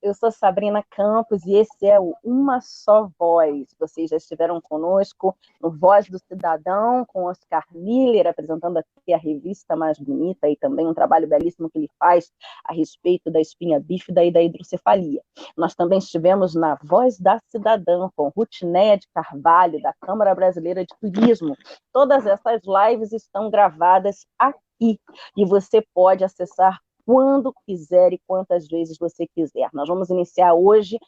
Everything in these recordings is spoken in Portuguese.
eu sou Sabrina Campos e esse é o Uma Só Voz. Vocês já estiveram conosco no Voz do Cidadão, com Oscar Miller, apresentando aqui a revista mais bonita e também um trabalho belíssimo que ele faz a respeito da espinha bífida e da hidrocefalia. Nós também estivemos na Voz da Cidadã, com Rutineia de Carvalho, da Câmara Brasileira de Turismo. Todas essas lives estão gravadas aqui e você pode acessar quando quiser e quantas vezes você quiser. Nós vamos iniciar hoje.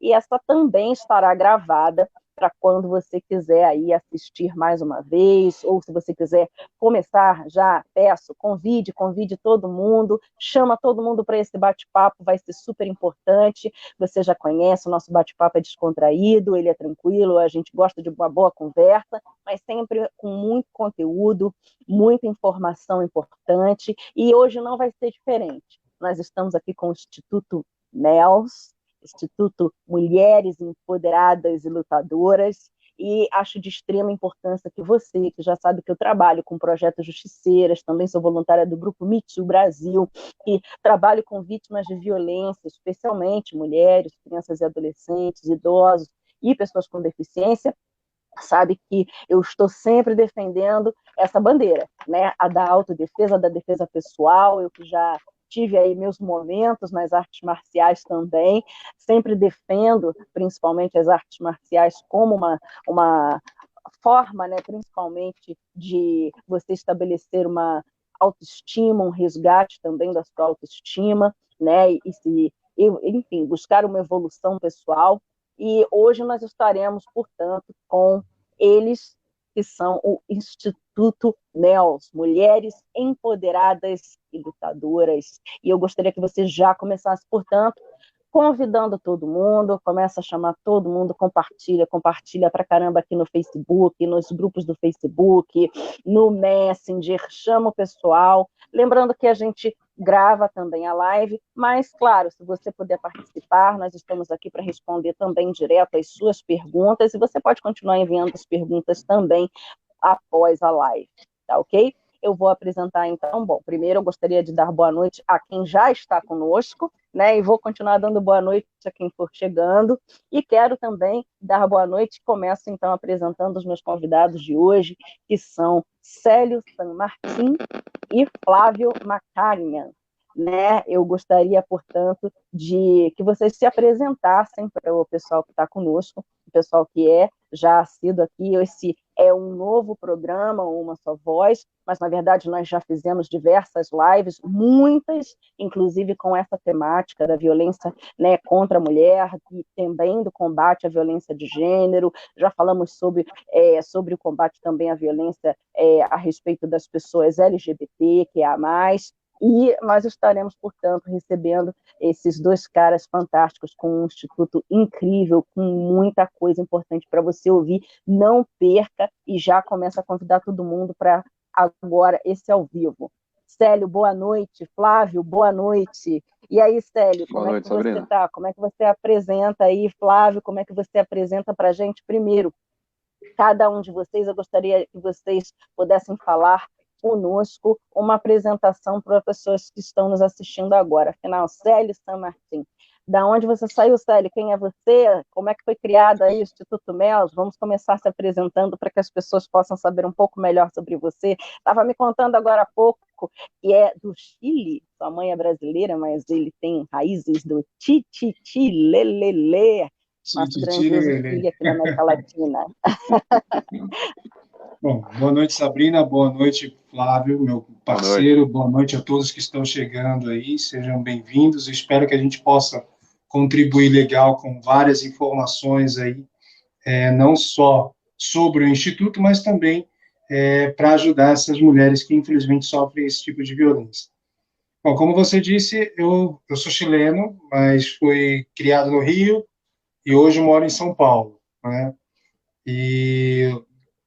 E essa também estará gravada para quando você quiser aí assistir mais uma vez, ou se você quiser começar, já peço, convide todo mundo, chama todo mundo para esse bate-papo, vai ser super importante. Você já conhece, o nosso bate-papo é descontraído, ele é tranquilo, a gente gosta de uma boa conversa, mas sempre com muito conteúdo, muita informação importante, e hoje não vai ser diferente. Nós estamos aqui com o Instituto NELS, Instituto Mulheres Empoderadas e Lutadoras, e acho de extrema importância que você, que já sabe que eu trabalho com projetos justiceiras, também sou voluntária do Grupo Me Too Brasil, e trabalho com vítimas de violência, especialmente mulheres, crianças e adolescentes, idosos e pessoas com deficiência, sabe que eu estou sempre defendendo essa bandeira, né? A da autodefesa, da defesa pessoal, eu que já tive aí meus momentos nas artes marciais também, sempre defendo principalmente as artes marciais como uma forma, né, principalmente de você estabelecer uma autoestima, um resgate também da sua autoestima, né, enfim, buscar uma evolução pessoal. E hoje nós estaremos, portanto, com eles, que são o Instituto NELS, Mulheres Empoderadas e Lutadoras. E eu gostaria que você já começasse, portanto, convidando todo mundo, começa a chamar todo mundo, compartilha pra caramba aqui no Facebook, nos grupos do Facebook, no Messenger, chama o pessoal. Lembrando que a gente grava também a live, mas, claro, se você puder participar, nós estamos aqui para responder também direto as suas perguntas, e você pode continuar enviando as perguntas também após a live, tá ok? Eu vou apresentar, então, bom, primeiro eu gostaria de dar boa noite a quem já está conosco, né, e vou continuar dando boa noite a quem for chegando, e quero também dar boa noite, começo, então, apresentando os meus convidados de hoje, que são Célio San Martin e Flávio Macarian, né? Eu gostaria, portanto, de que vocês se apresentassem para o pessoal que está conosco, o pessoal que é já assíduo aqui. Esse é um novo programa, Uma Só Voz, mas, na verdade, nós já fizemos diversas lives, muitas, inclusive com essa temática da violência, né, contra a mulher e também do combate à violência de gênero. Já falamos sobre o combate também à violência a respeito das pessoas LGBT, que é a mais. E nós estaremos, portanto, recebendo esses dois caras fantásticos, com um instituto incrível, com muita coisa importante para você ouvir. Não perca, e já começa a convidar todo mundo para agora esse ao vivo. Célio, boa noite. Flávio, boa noite. E aí, Célio, como é que você está? Como é que você apresenta aí, Flávio? Como é que você apresenta para a gente primeiro? Cada um de vocês, eu gostaria que vocês pudessem falar conosco uma apresentação para as pessoas que estão nos assistindo agora. Afinal, Célio San Martin, da onde você saiu, Célio? Quem é você? Como é que foi criado aí o Instituto NELS? Vamos começar se apresentando para que as pessoas possam saber um pouco melhor sobre você. Estava me contando agora há pouco que é do Chile, sua mãe é brasileira, mas ele tem raízes do Lelele, nosso grandioso Chile aqui na América Latina. Bom, boa noite, Sabrina, boa noite, Flávio, meu parceiro, boa noite a todos que estão chegando aí, sejam bem-vindos, espero que a gente possa contribuir legal com várias informações aí, não só sobre o Instituto, mas também para ajudar essas mulheres que infelizmente sofrem esse tipo de violência. Bom, como você disse, eu sou chileno, mas fui criado no Rio e hoje moro em São Paulo, né? E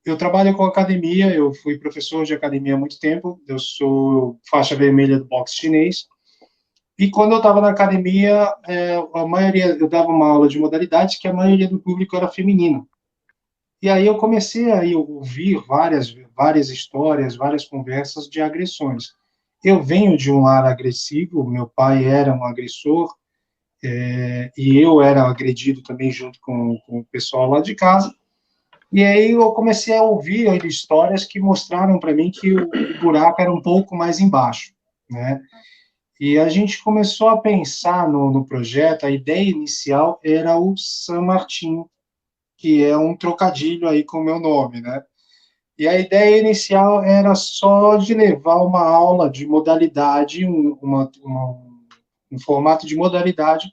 eu trabalho com academia, eu fui professor de academia há muito tempo, eu sou faixa vermelha do boxe chinês, e quando eu estava na academia, eu dava uma aula de modalidades que a maioria do público era feminino. E aí eu comecei a ouvir várias histórias, várias conversas de agressões. Eu venho de um lar agressivo, meu pai era um agressor, e eu era agredido também junto com o pessoal lá de casa. E aí eu comecei a ouvir histórias que mostraram para mim que o buraco era um pouco mais embaixo, né? E a gente começou a pensar no projeto, a ideia inicial era o San Martín, que é um trocadilho aí com o meu nome, né? E a ideia inicial era só de levar uma aula de modalidade, um formato de modalidade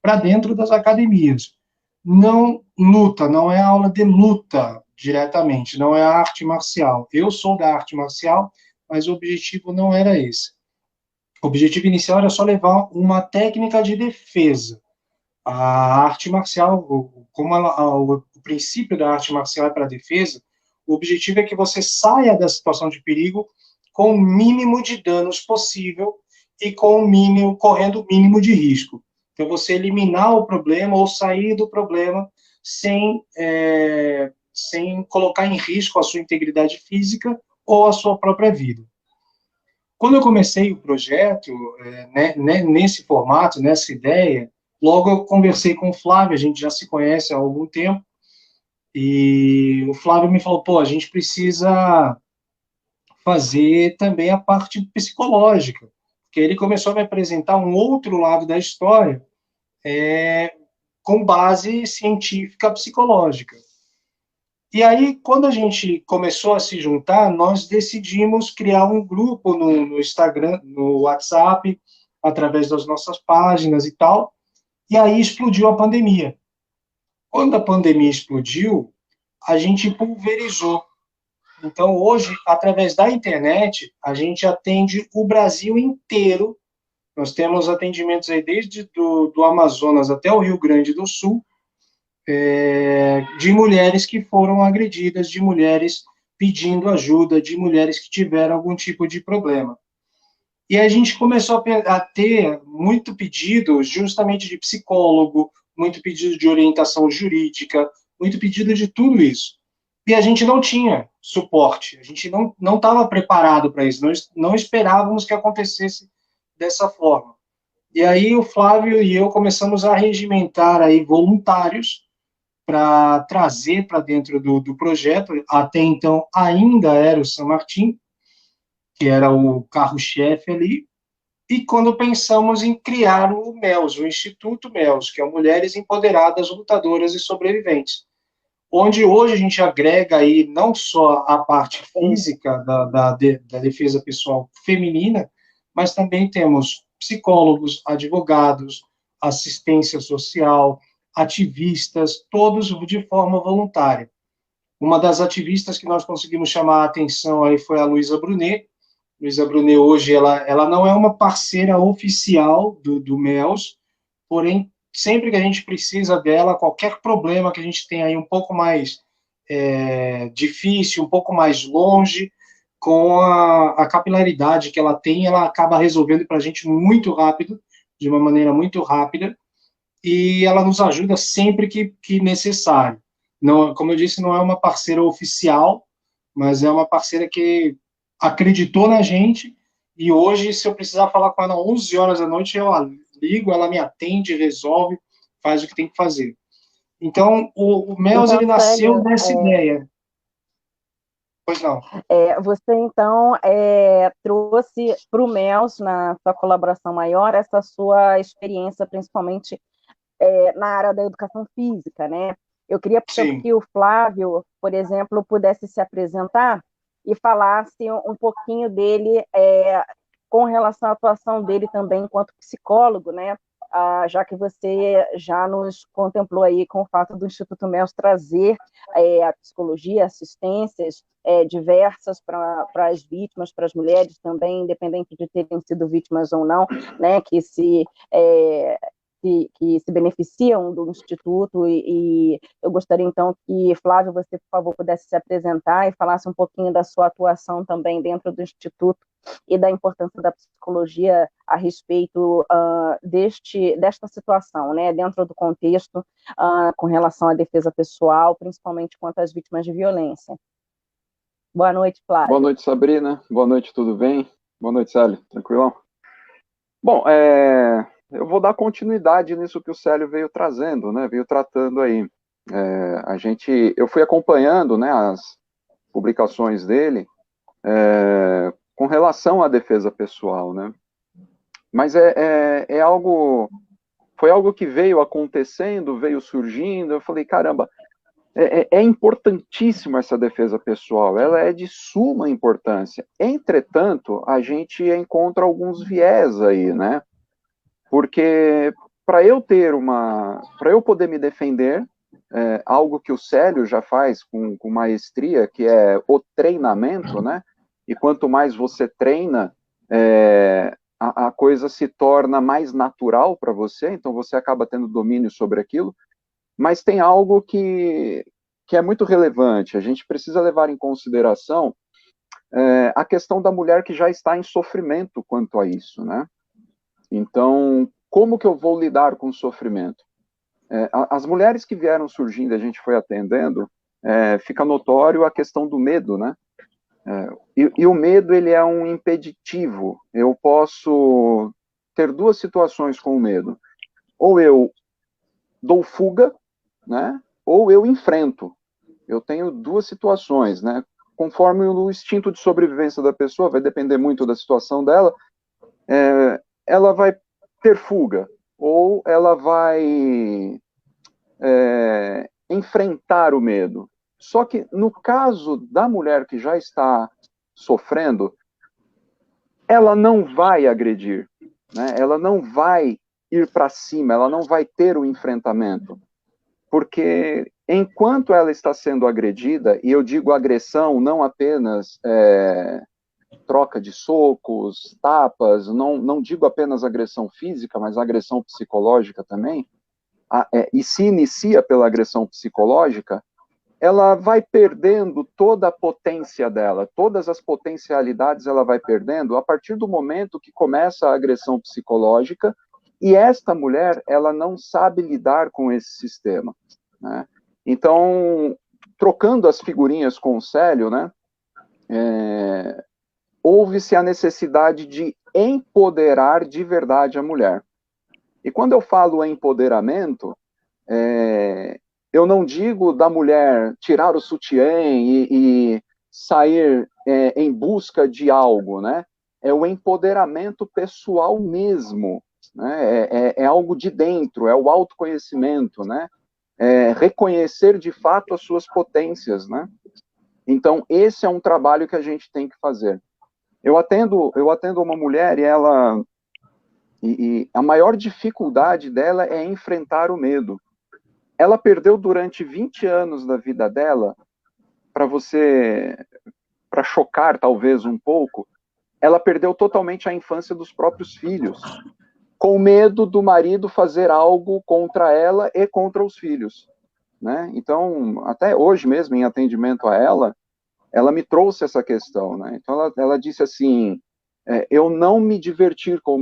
para dentro das academias. Não luta, não é aula de luta diretamente, não é arte marcial. Eu sou da arte marcial, mas o objetivo não era esse. O objetivo inicial era só levar uma técnica de defesa. A arte marcial, como o princípio da arte marcial é para defesa, o objetivo é que você saia da situação de perigo com o mínimo de danos possível e com o mínimo, correndo o mínimo de risco. Então, você eliminar o problema ou sair do problema sem colocar em risco a sua integridade física ou a sua própria vida. Quando eu comecei o projeto, nesse formato, nessa ideia, logo eu conversei com o Flávio, a gente já se conhece há algum tempo, e o Flávio me falou, pô, a gente precisa fazer também a parte psicológica, porque ele começou a me apresentar um outro lado da história, com base científica psicológica. E aí, quando a gente começou a se juntar, nós decidimos criar um grupo no Instagram, no WhatsApp, através das nossas páginas e tal, e aí explodiu a pandemia. Quando a pandemia explodiu, a gente pulverizou. Então, hoje, através da internet, a gente atende o Brasil inteiro. Nós temos atendimentos aí desde do Amazonas até o Rio Grande do Sul, de mulheres que foram agredidas, de mulheres pedindo ajuda, de mulheres que tiveram algum tipo de problema. E a gente começou a ter muito pedido justamente de psicólogo, muito pedido de orientação jurídica, muito pedido de tudo isso. E a gente não tinha suporte, a gente não estava preparado para isso, não esperávamos que acontecesse dessa forma. E aí o Flávio e eu começamos a regimentar aí voluntários para trazer para dentro do projeto. Até então ainda era o San Martín, que era o carro-chefe ali, e quando pensamos em criar o MELS, o Instituto MELS, que é Mulheres Empoderadas, Lutadoras e Sobreviventes, onde hoje a gente agrega aí não só a parte física da defesa pessoal feminina, mas também temos psicólogos, advogados, assistência social, ativistas, todos de forma voluntária. Uma das ativistas que nós conseguimos chamar a atenção aí foi a Luísa Brunet. Luísa Brunet hoje ela não é uma parceira oficial do MELS, porém, sempre que a gente precisa dela, qualquer problema que a gente tem aí um pouco mais difícil, um pouco mais longe, com a capilaridade que ela tem, ela acaba resolvendo para a gente muito rápido, de uma maneira muito rápida, e ela nos ajuda sempre que necessário. Não, como eu disse, não é uma parceira oficial, mas é uma parceira que acreditou na gente, e hoje, se eu precisar falar com ela 11 horas da noite, eu ligo, ela me atende, resolve, faz o que tem que fazer. Então, o MELS, Então, ele nasceu Célio, dessa ideia. Pois não. você então trouxe para o MELS, na sua colaboração maior, essa sua experiência, principalmente na área da educação física, né? Eu queria Sim. que o Flávio, por exemplo, pudesse se apresentar e falasse um pouquinho dele com relação à atuação dele também enquanto psicólogo, né? Já que você já nos contemplou aí com o fato do Instituto MELS trazer a psicologia, assistências diversas para as vítimas, para as mulheres também, independente de terem sido vítimas ou não, né? Que se beneficiam do Instituto, e eu gostaria, então, que, Flávio, você, por favor, pudesse se apresentar e falasse um pouquinho da sua atuação também dentro do Instituto e da importância da psicologia a respeito desta situação, né, dentro do contexto com relação à defesa pessoal, principalmente quanto às vítimas de violência. Boa noite, Boa Flávio. noite, Sabrina. Boa noite, tudo bem? Boa noite, Célio. Tranquilão? Bom, eu vou dar continuidade nisso que o Célio veio trazendo, né? Veio tratando aí. Eu fui acompanhando, né, as publicações dele com relação à defesa pessoal, né? Mas foi algo que veio acontecendo, veio surgindo. Eu falei, caramba, é importantíssima essa defesa pessoal, ela é de suma importância. Entretanto, a gente encontra alguns viés aí, né? Porque para eu poder me defender, algo que o Célio já faz com maestria, que é o treinamento, né? E quanto mais você treina, a coisa se torna mais natural para você, então você acaba tendo domínio sobre aquilo. Mas tem algo que é muito relevante. A gente precisa levar em consideração a questão da mulher que já está em sofrimento quanto a isso, né? Então, como que eu vou lidar com o sofrimento? As mulheres que vieram surgindo, a gente foi atendendo, fica notório a questão do medo, né? E o medo, ele é um impeditivo. Eu posso ter duas situações com o medo. Ou eu dou fuga, né? Ou eu enfrento. Eu tenho duas situações, né? Conforme o instinto de sobrevivência da pessoa, vai depender muito da situação dela, ela vai ter fuga, ou ela vai enfrentar o medo. Só que no caso da mulher que já está sofrendo, ela não vai agredir, né? Ela não vai ir para cima, ela não vai ter o enfrentamento. Porque enquanto ela está sendo agredida, e eu digo agressão não apenas troca de socos, tapas, não digo apenas agressão física, mas agressão psicológica também, e se inicia pela agressão psicológica, ela vai perdendo toda a potência dela, todas as potencialidades ela vai perdendo a partir do momento que começa a agressão psicológica, e esta mulher, ela não sabe lidar com esse sistema, né? Então, trocando as figurinhas com o Célio, né, houve-se a necessidade de empoderar de verdade a mulher. E quando eu falo empoderamento, eu não digo da mulher tirar o sutiã e sair em busca de algo, né? É o empoderamento pessoal mesmo, né? É algo de dentro, é o autoconhecimento, né? Reconhecer de fato as suas potências, né? Então, esse é um trabalho que a gente tem que fazer. Eu atendo uma mulher e a maior dificuldade dela é enfrentar o medo. Ela perdeu durante 20 anos da vida dela, para chocar talvez um pouco, ela perdeu totalmente a infância dos próprios filhos, com medo do marido fazer algo contra ela e contra os filhos, né? Então, até hoje mesmo, em atendimento a ela me trouxe essa questão, né? Então, ela disse assim, eu não me diverti com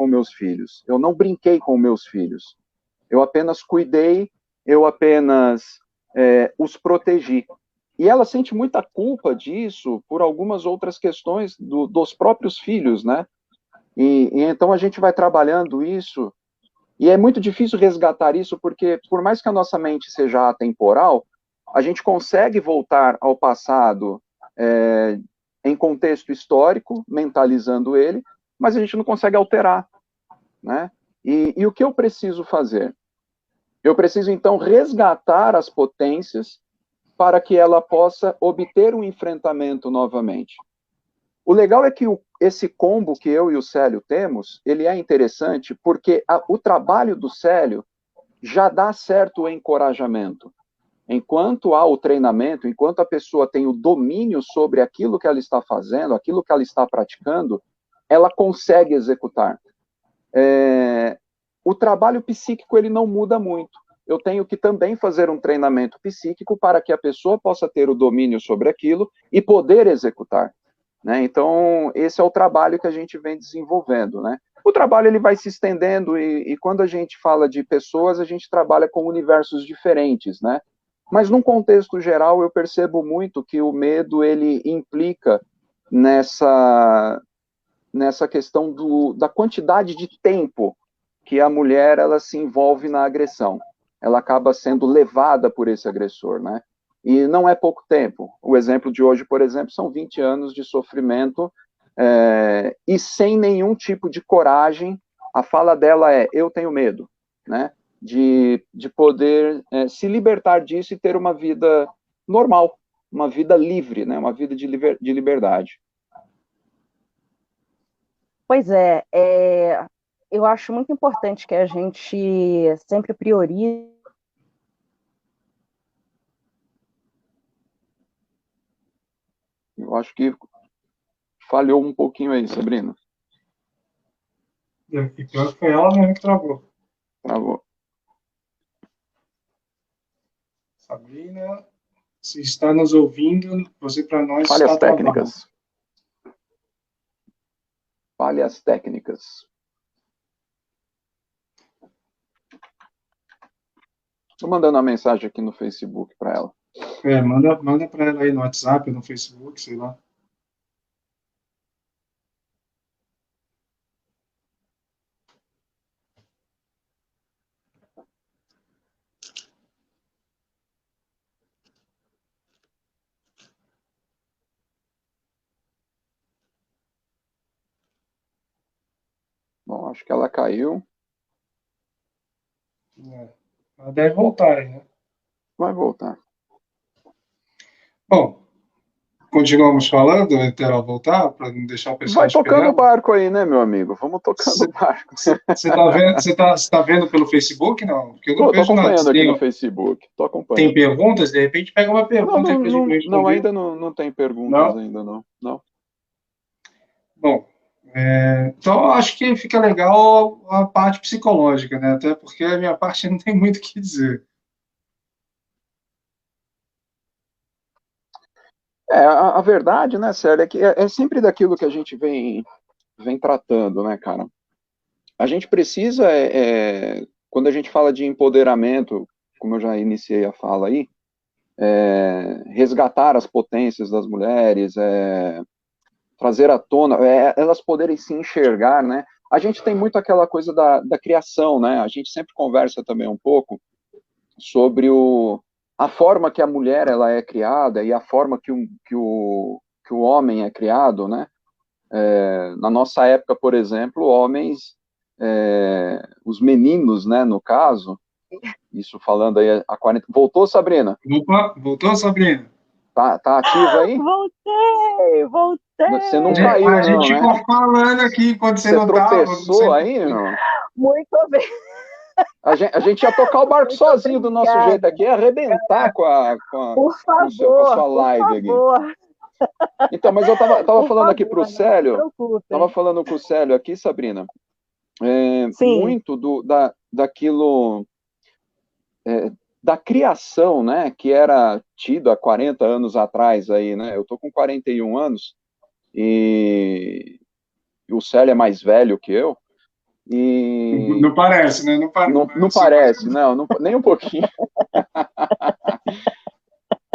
meus filhos, eu não brinquei com meus filhos, eu apenas cuidei, eu apenas os protegi. E ela sente muita culpa disso por algumas outras questões dos próprios filhos, né? E então a gente vai trabalhando isso, e é muito difícil resgatar isso, porque por mais que a nossa mente seja atemporal, a gente consegue voltar ao passado em contexto histórico, mentalizando ele, mas a gente não consegue alterar, né? E o que eu preciso fazer? Eu preciso, então, resgatar as potências para que ela possa obter um enfrentamento novamente. O legal é que esse combo que eu e o Célio temos, ele é interessante porque o trabalho do Célio já dá certo encorajamento. Enquanto há o treinamento, enquanto a pessoa tem o domínio sobre aquilo que ela está fazendo, aquilo que ela está praticando, ela consegue executar. O trabalho psíquico, ele não muda muito. Eu tenho que também fazer um treinamento psíquico para que a pessoa possa ter o domínio sobre aquilo e poder executar, né? Então, esse é o trabalho que a gente vem desenvolvendo, né? O trabalho, ele vai se estendendo e quando a gente fala de pessoas, a gente trabalha com universos diferentes, né? Mas, num contexto geral, eu percebo muito que o medo, ele implica nessa questão da quantidade de tempo que a mulher ela se envolve na agressão. Ela acaba sendo levada por esse agressor, né? E não é pouco tempo. O exemplo de hoje, por exemplo, são 20 anos de sofrimento e sem nenhum tipo de coragem. A fala dela é: eu tenho medo, né? De poder se libertar disso e ter uma vida normal, uma vida livre, né? Uma vida de liberdade. Pois eu acho muito importante que a gente sempre priorize. Eu acho que falhou um pouquinho aí, Sabrina. E pior que foi ela mesmo que travou. Travou. Sabrina, se está nos ouvindo, você para nós Falhas está técnicas. Falhas técnicas. Estou mandando uma mensagem aqui no Facebook para ela. Manda para ela aí no WhatsApp, no Facebook, sei lá. Bom, acho que ela caiu. Ela deve voltar aí, né? Vai voltar. Bom, continuamos falando até ela voltar, para não deixar o pessoal Vai tocando esperando. o barco aí, né, meu amigo? Vamos tocando o barco. Você tá vendo pelo Facebook, não? Porque eu não Tô vejo nada. acompanhando aqui no Facebook. Tô acompanhando. Tem perguntas? De repente pega uma pergunta aí pra gente responder. Não, ainda não tem perguntas, ainda não. Bom, então eu acho que fica legal a parte psicológica, né? Até porque a minha parte não tem muito o que dizer. A verdade, né, Célia, é que é sempre daquilo que a gente vem tratando, né, cara? A gente precisa, quando a gente fala de empoderamento, como eu já iniciei a fala aí, resgatar as potências das mulheres, trazer à tona, elas poderem se enxergar, né? A gente tem muito aquela coisa da criação, né? A gente sempre conversa também um pouco sobre a forma que a mulher ela é criada e a forma que o homem é criado, né? Na nossa época, por exemplo, homens, os meninos, né, no caso, isso falando aí há 40... Voltou, Sabrina? Opa, voltou, Sabrina? Tá ativa aí? Voltei! Você não caiu, a gente não, ficou né? falando aqui quando você não tropeçou tava. aí, não? Muito bem. A gente ia tocar o barco Muito sozinho do nosso obrigada. jeito aqui, ia arrebentar com a sua live aqui. Então, mas eu tava falando aqui pro Célio, tava falando com o Célio aqui, Sabrina, muito daquilo, da criação, né, que era tido há 40 anos atrás aí, né? Eu tô com 41 anos e o Célio é mais velho que eu. E não parece, né? Não parece, não, nem um pouquinho.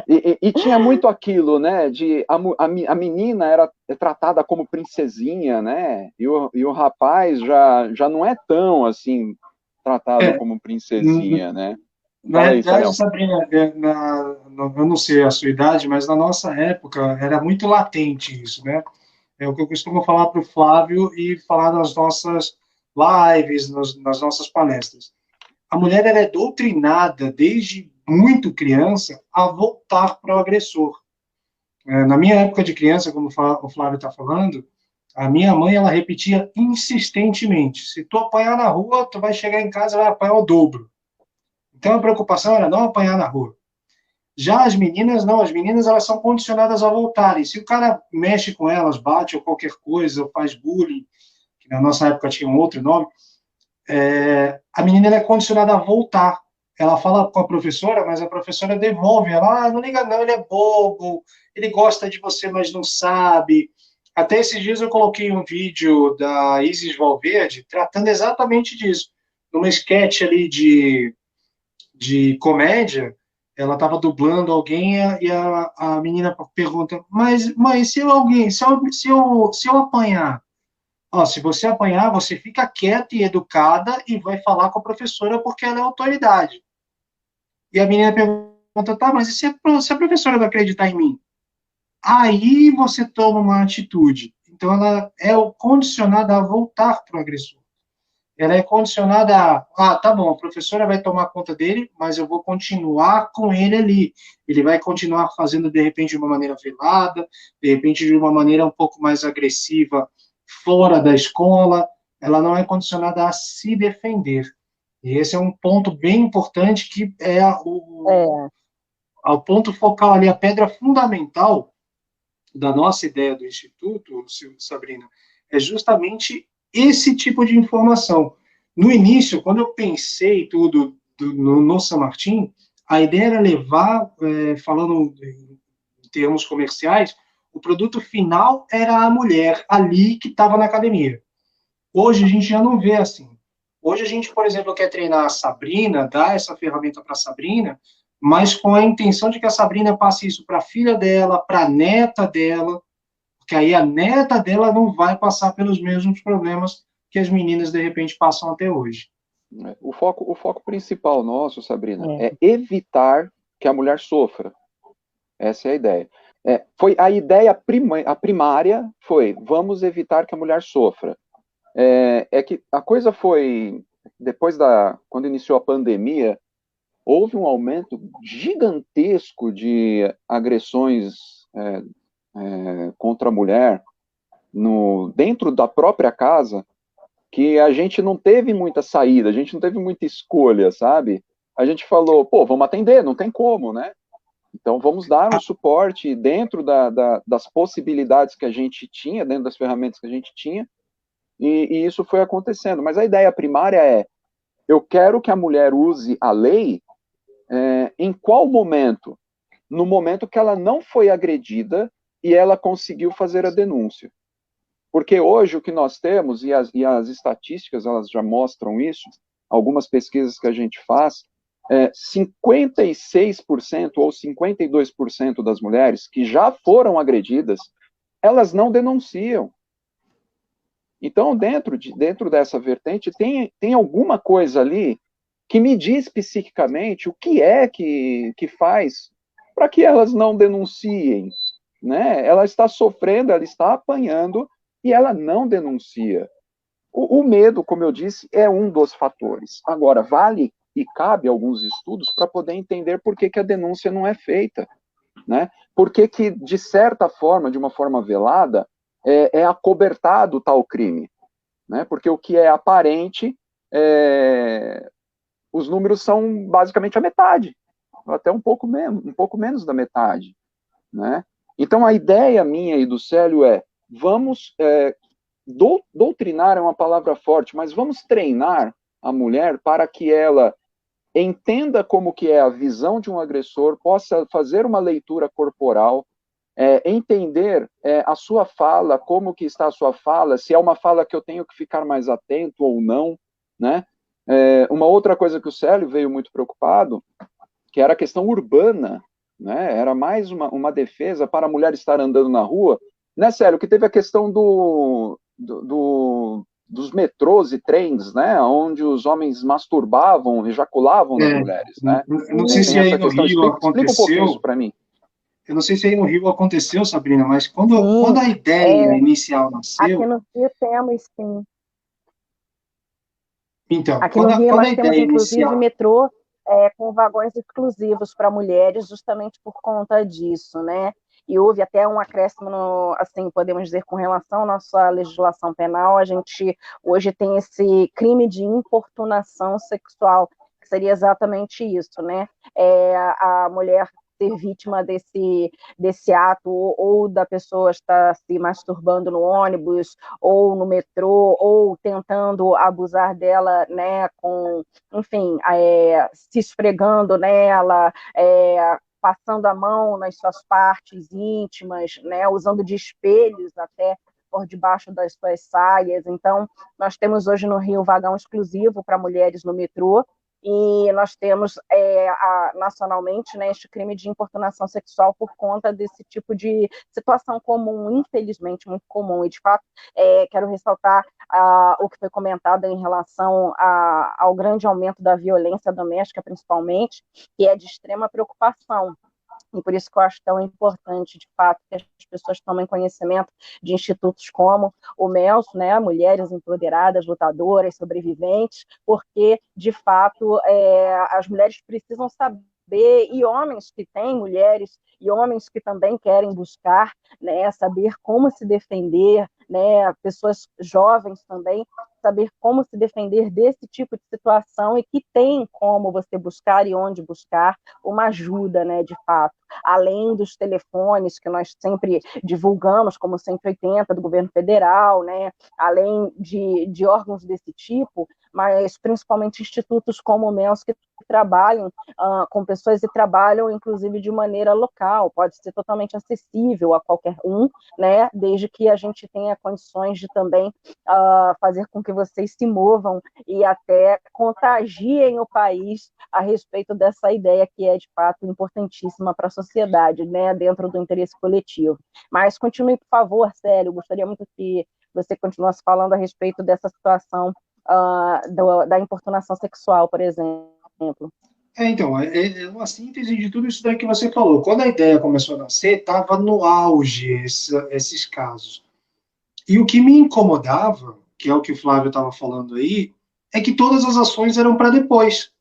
E tinha muito aquilo, né? De a menina era tratada como princesinha, né? E o rapaz já não é tão assim tratado como princesinha, né? Na realidade, Sabrina, eu não sei a sua idade, mas na nossa época era muito latente isso, né? É o que eu costumo falar para o Flávio e falar nas nossas lives, nas nossas palestras. A mulher ela é doutrinada desde muito criança a voltar para o agressor. Na minha época de criança, como o Flávio está falando, a minha mãe ela repetia insistentemente: se tu apanhar na rua, tu vai chegar em casa e vai apanhar o dobro. Então a preocupação era não apanhar na rua. Já as meninas, não, as meninas elas são condicionadas a voltarem. Se o cara mexe com elas, bate ou qualquer coisa, ou faz bullying, que na nossa época tinha um outro nome, a menina ela é condicionada a voltar. Ela fala com a professora, mas a professora devolve. Ela, não liga não, ele é bobo, ele gosta de você, mas não sabe. Até esses dias eu coloquei um vídeo da Isis Valverde tratando exatamente disso. Numa sketch ali de comédia, ela estava dublando alguém e a menina pergunta: mas se eu apanhar, Ó, se você apanhar, você fica quieta e educada e vai falar com a professora porque ela é autoridade. E a menina pergunta, tá, mas e se a professora não acreditar em mim? Aí você toma uma atitude. Então, ela é condicionada a voltar para o agressor. Ela é condicionada tá bom, a professora vai tomar conta dele, mas eu vou continuar com ele ali. Ele vai continuar fazendo, de repente, de uma maneira velada, de repente, de uma maneira um pouco mais agressiva fora da escola. Ela não é condicionada a se defender. E esse é um ponto bem importante, que é o ponto focal ali, a pedra fundamental da nossa ideia do Instituto, Sabrina, é justamente esse tipo de informação. No início, quando eu pensei tudo no San Martín, a ideia era levar, falando em termos comerciais, o produto final era a mulher ali que estava na academia. Hoje a gente já não vê assim. Hoje a gente, por exemplo, quer treinar a Sabrina, dar essa ferramenta para a Sabrina, mas com a intenção de que a Sabrina passe isso para a filha dela, para a neta dela, porque aí a neta dela não vai passar pelos mesmos problemas que as meninas, de repente, passam até hoje. O foco principal nosso, Sabrina, é evitar que a mulher sofra. Essa é a ideia. Foi a ideia primária foi, vamos evitar que a mulher sofra. É que a coisa foi, quando iniciou a pandemia, houve um aumento gigantesco de agressões contra a mulher dentro da própria casa, que a gente não teve muita saída, a gente não teve muita escolha, sabe? A gente falou, pô, vamos atender, não tem como, né? Então vamos dar um suporte dentro das possibilidades que a gente tinha, dentro das ferramentas que a gente tinha, e isso foi acontecendo. Mas a ideia primária é, eu quero que a mulher use a lei em qual momento? No momento que ela não foi agredida e ela conseguiu fazer a denúncia. Porque hoje o que nós temos, e as estatísticas elas já mostram isso, algumas pesquisas que a gente faz, 56% ou 52% das mulheres que já foram agredidas, elas não denunciam. Então, dentro dessa vertente, tem alguma coisa ali que me diz psiquicamente o que é que faz para que elas não denunciem, né? Ela está sofrendo, ela está apanhando e ela não denuncia. O medo, como eu disse, é um dos fatores. Agora, vale e cabe alguns estudos para poder entender por que a denúncia não é feita, né? Por que, de certa forma, de uma forma velada, é acobertado tal crime, né? Porque o que é aparente, os números são basicamente a metade, até um pouco menos da metade, né? Então, a ideia minha e do Célio vamos doutrinar é uma palavra forte, mas vamos treinar a mulher para que ela entenda como que é a visão de um agressor, possa fazer uma leitura corporal, entender a sua fala, como que está a sua fala, se é uma fala que eu tenho que ficar mais atento ou não, né? Uma outra coisa que o Célio veio muito preocupado, que era a questão urbana, né? Era mais uma defesa para a mulher estar andando na rua, né, Célio? Que teve a questão dos metrôs e trens, né? Onde os homens masturbavam, ejaculavam nas mulheres, né? Eu não sei se aí no Rio explica um pouquinho isso para mim. Eu não sei se aí no Rio aconteceu, Sabrina, mas quando a ideia inicial nasceu... Aqui no Rio temos, sim. Então, aqui no Rio nós temos, inclusive, metrô com vagões exclusivos para mulheres, justamente por conta disso, né? E houve até um acréscimo, assim, podemos dizer, com relação à nossa legislação penal. A gente hoje tem esse crime de importunação sexual, que seria exatamente isso, né? A mulher ser vítima desse ato, ou da pessoa estar se masturbando no ônibus, ou no metrô, ou tentando abusar dela, né, enfim, se esfregando nela, passando a mão nas suas partes íntimas, né, usando de espelhos até por debaixo das suas saias. Então, nós temos hoje no Rio vagão exclusivo para mulheres no metrô, e nós temos nacionalmente, né, este crime de importunação sexual por conta desse tipo de situação comum, infelizmente muito comum, e de fato quero ressaltar o que foi comentado em relação ao grande aumento da violência doméstica, principalmente, que é de extrema preocupação. E por isso que eu acho tão importante, de fato, que as pessoas tomem conhecimento de institutos como o MELS, né, Mulheres Empoderadas, Lutadoras, Sobreviventes, porque, de fato, as mulheres precisam saber, e homens que têm mulheres, e homens que também querem buscar, né, saber como se defender, né, pessoas jovens também, saber como se defender desse tipo de situação e que tem como você buscar e onde buscar uma ajuda, né, de fato. Além dos telefones que nós sempre divulgamos, como 180 do governo federal, né, além de órgãos desse tipo, mas principalmente institutos como o MELS, que trabalham com pessoas e trabalham, inclusive, de maneira local, pode ser totalmente acessível a qualquer um, né, desde que a gente tenha condições de também fazer com que vocês se movam e até contagiem o país a respeito dessa ideia que é, de fato, importantíssima para a sociedade, né, dentro do interesse coletivo. Mas continue, por favor, Célio, gostaria muito que você continuasse falando a respeito dessa situação da importunação sexual, por exemplo. Então, é uma síntese de tudo isso daí que você falou. Quando a ideia começou a nascer, estava no auge esses casos. E o que me incomodava, que é o que o Flávio estava falando aí, é que todas as ações eram para depois.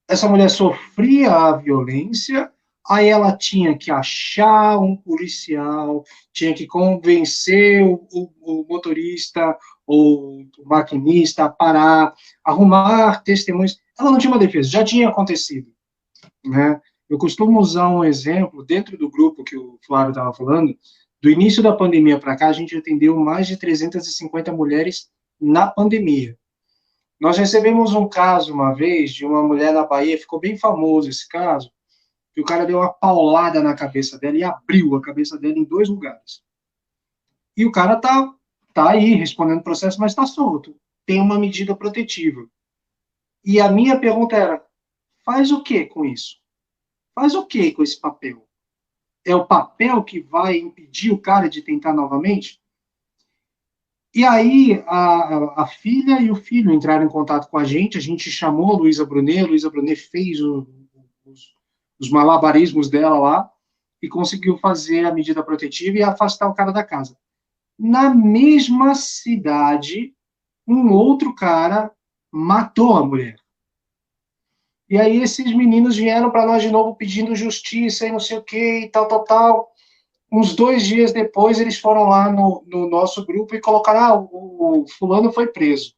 Essa mulher sofria a violência, aí ela tinha que achar um policial, tinha que convencer o motorista ou o maquinista a parar, arrumar testemunhos. Ela não tinha uma defesa, já tinha acontecido, né? Eu costumo usar um exemplo dentro do grupo que o Flávio estava falando. Do início da pandemia para cá, a gente atendeu mais de 350 mulheres na pandemia. Nós recebemos um caso uma vez de uma mulher na Bahia, ficou bem famoso esse caso, que o cara deu uma paulada na cabeça dela e abriu a cabeça dela em 2 lugares. E o cara tá aí respondendo o processo, mas está solto. Tem uma medida protetiva. E a minha pergunta era: faz o que com isso? Faz o que com esse papel? É o papel que vai impedir o cara de tentar novamente? E aí a filha e o filho entraram em contato com a gente chamou a Luísa Brunet fez os malabarismos dela lá e conseguiu fazer a medida protetiva e afastar o cara da casa. Na mesma cidade, um outro cara matou a mulher. E aí esses meninos vieram para nós de novo pedindo justiça e não sei o que e tal, tal, tal. Uns 2 dias depois, eles foram lá no nosso grupo e colocaram: o fulano foi preso.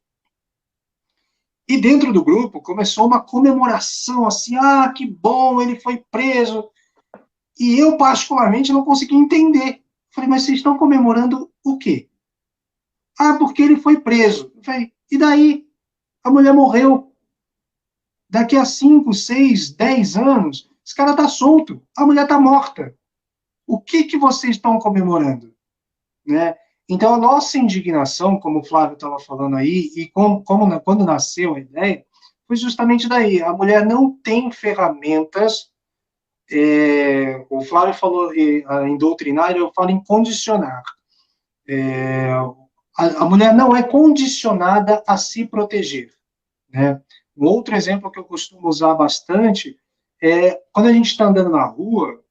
E dentro do grupo começou uma comemoração, assim: que bom, ele foi preso. E eu, particularmente, não consegui entender. Falei: mas vocês estão comemorando o quê? Porque ele foi preso. Eu falei: e daí? A mulher morreu. Daqui a 5, 6, 10 anos, esse cara está solto, a mulher está morta. O que vocês estão comemorando? Né? Então, a nossa indignação, como o Flávio estava falando aí, e quando nasceu a ideia, foi justamente daí. A mulher não tem ferramentas, o Flávio falou em doutrinar, eu falo em condicionar. A mulher não é condicionada a se proteger. Né? Um outro exemplo que eu costumo usar bastante é quando a gente está andando na rua,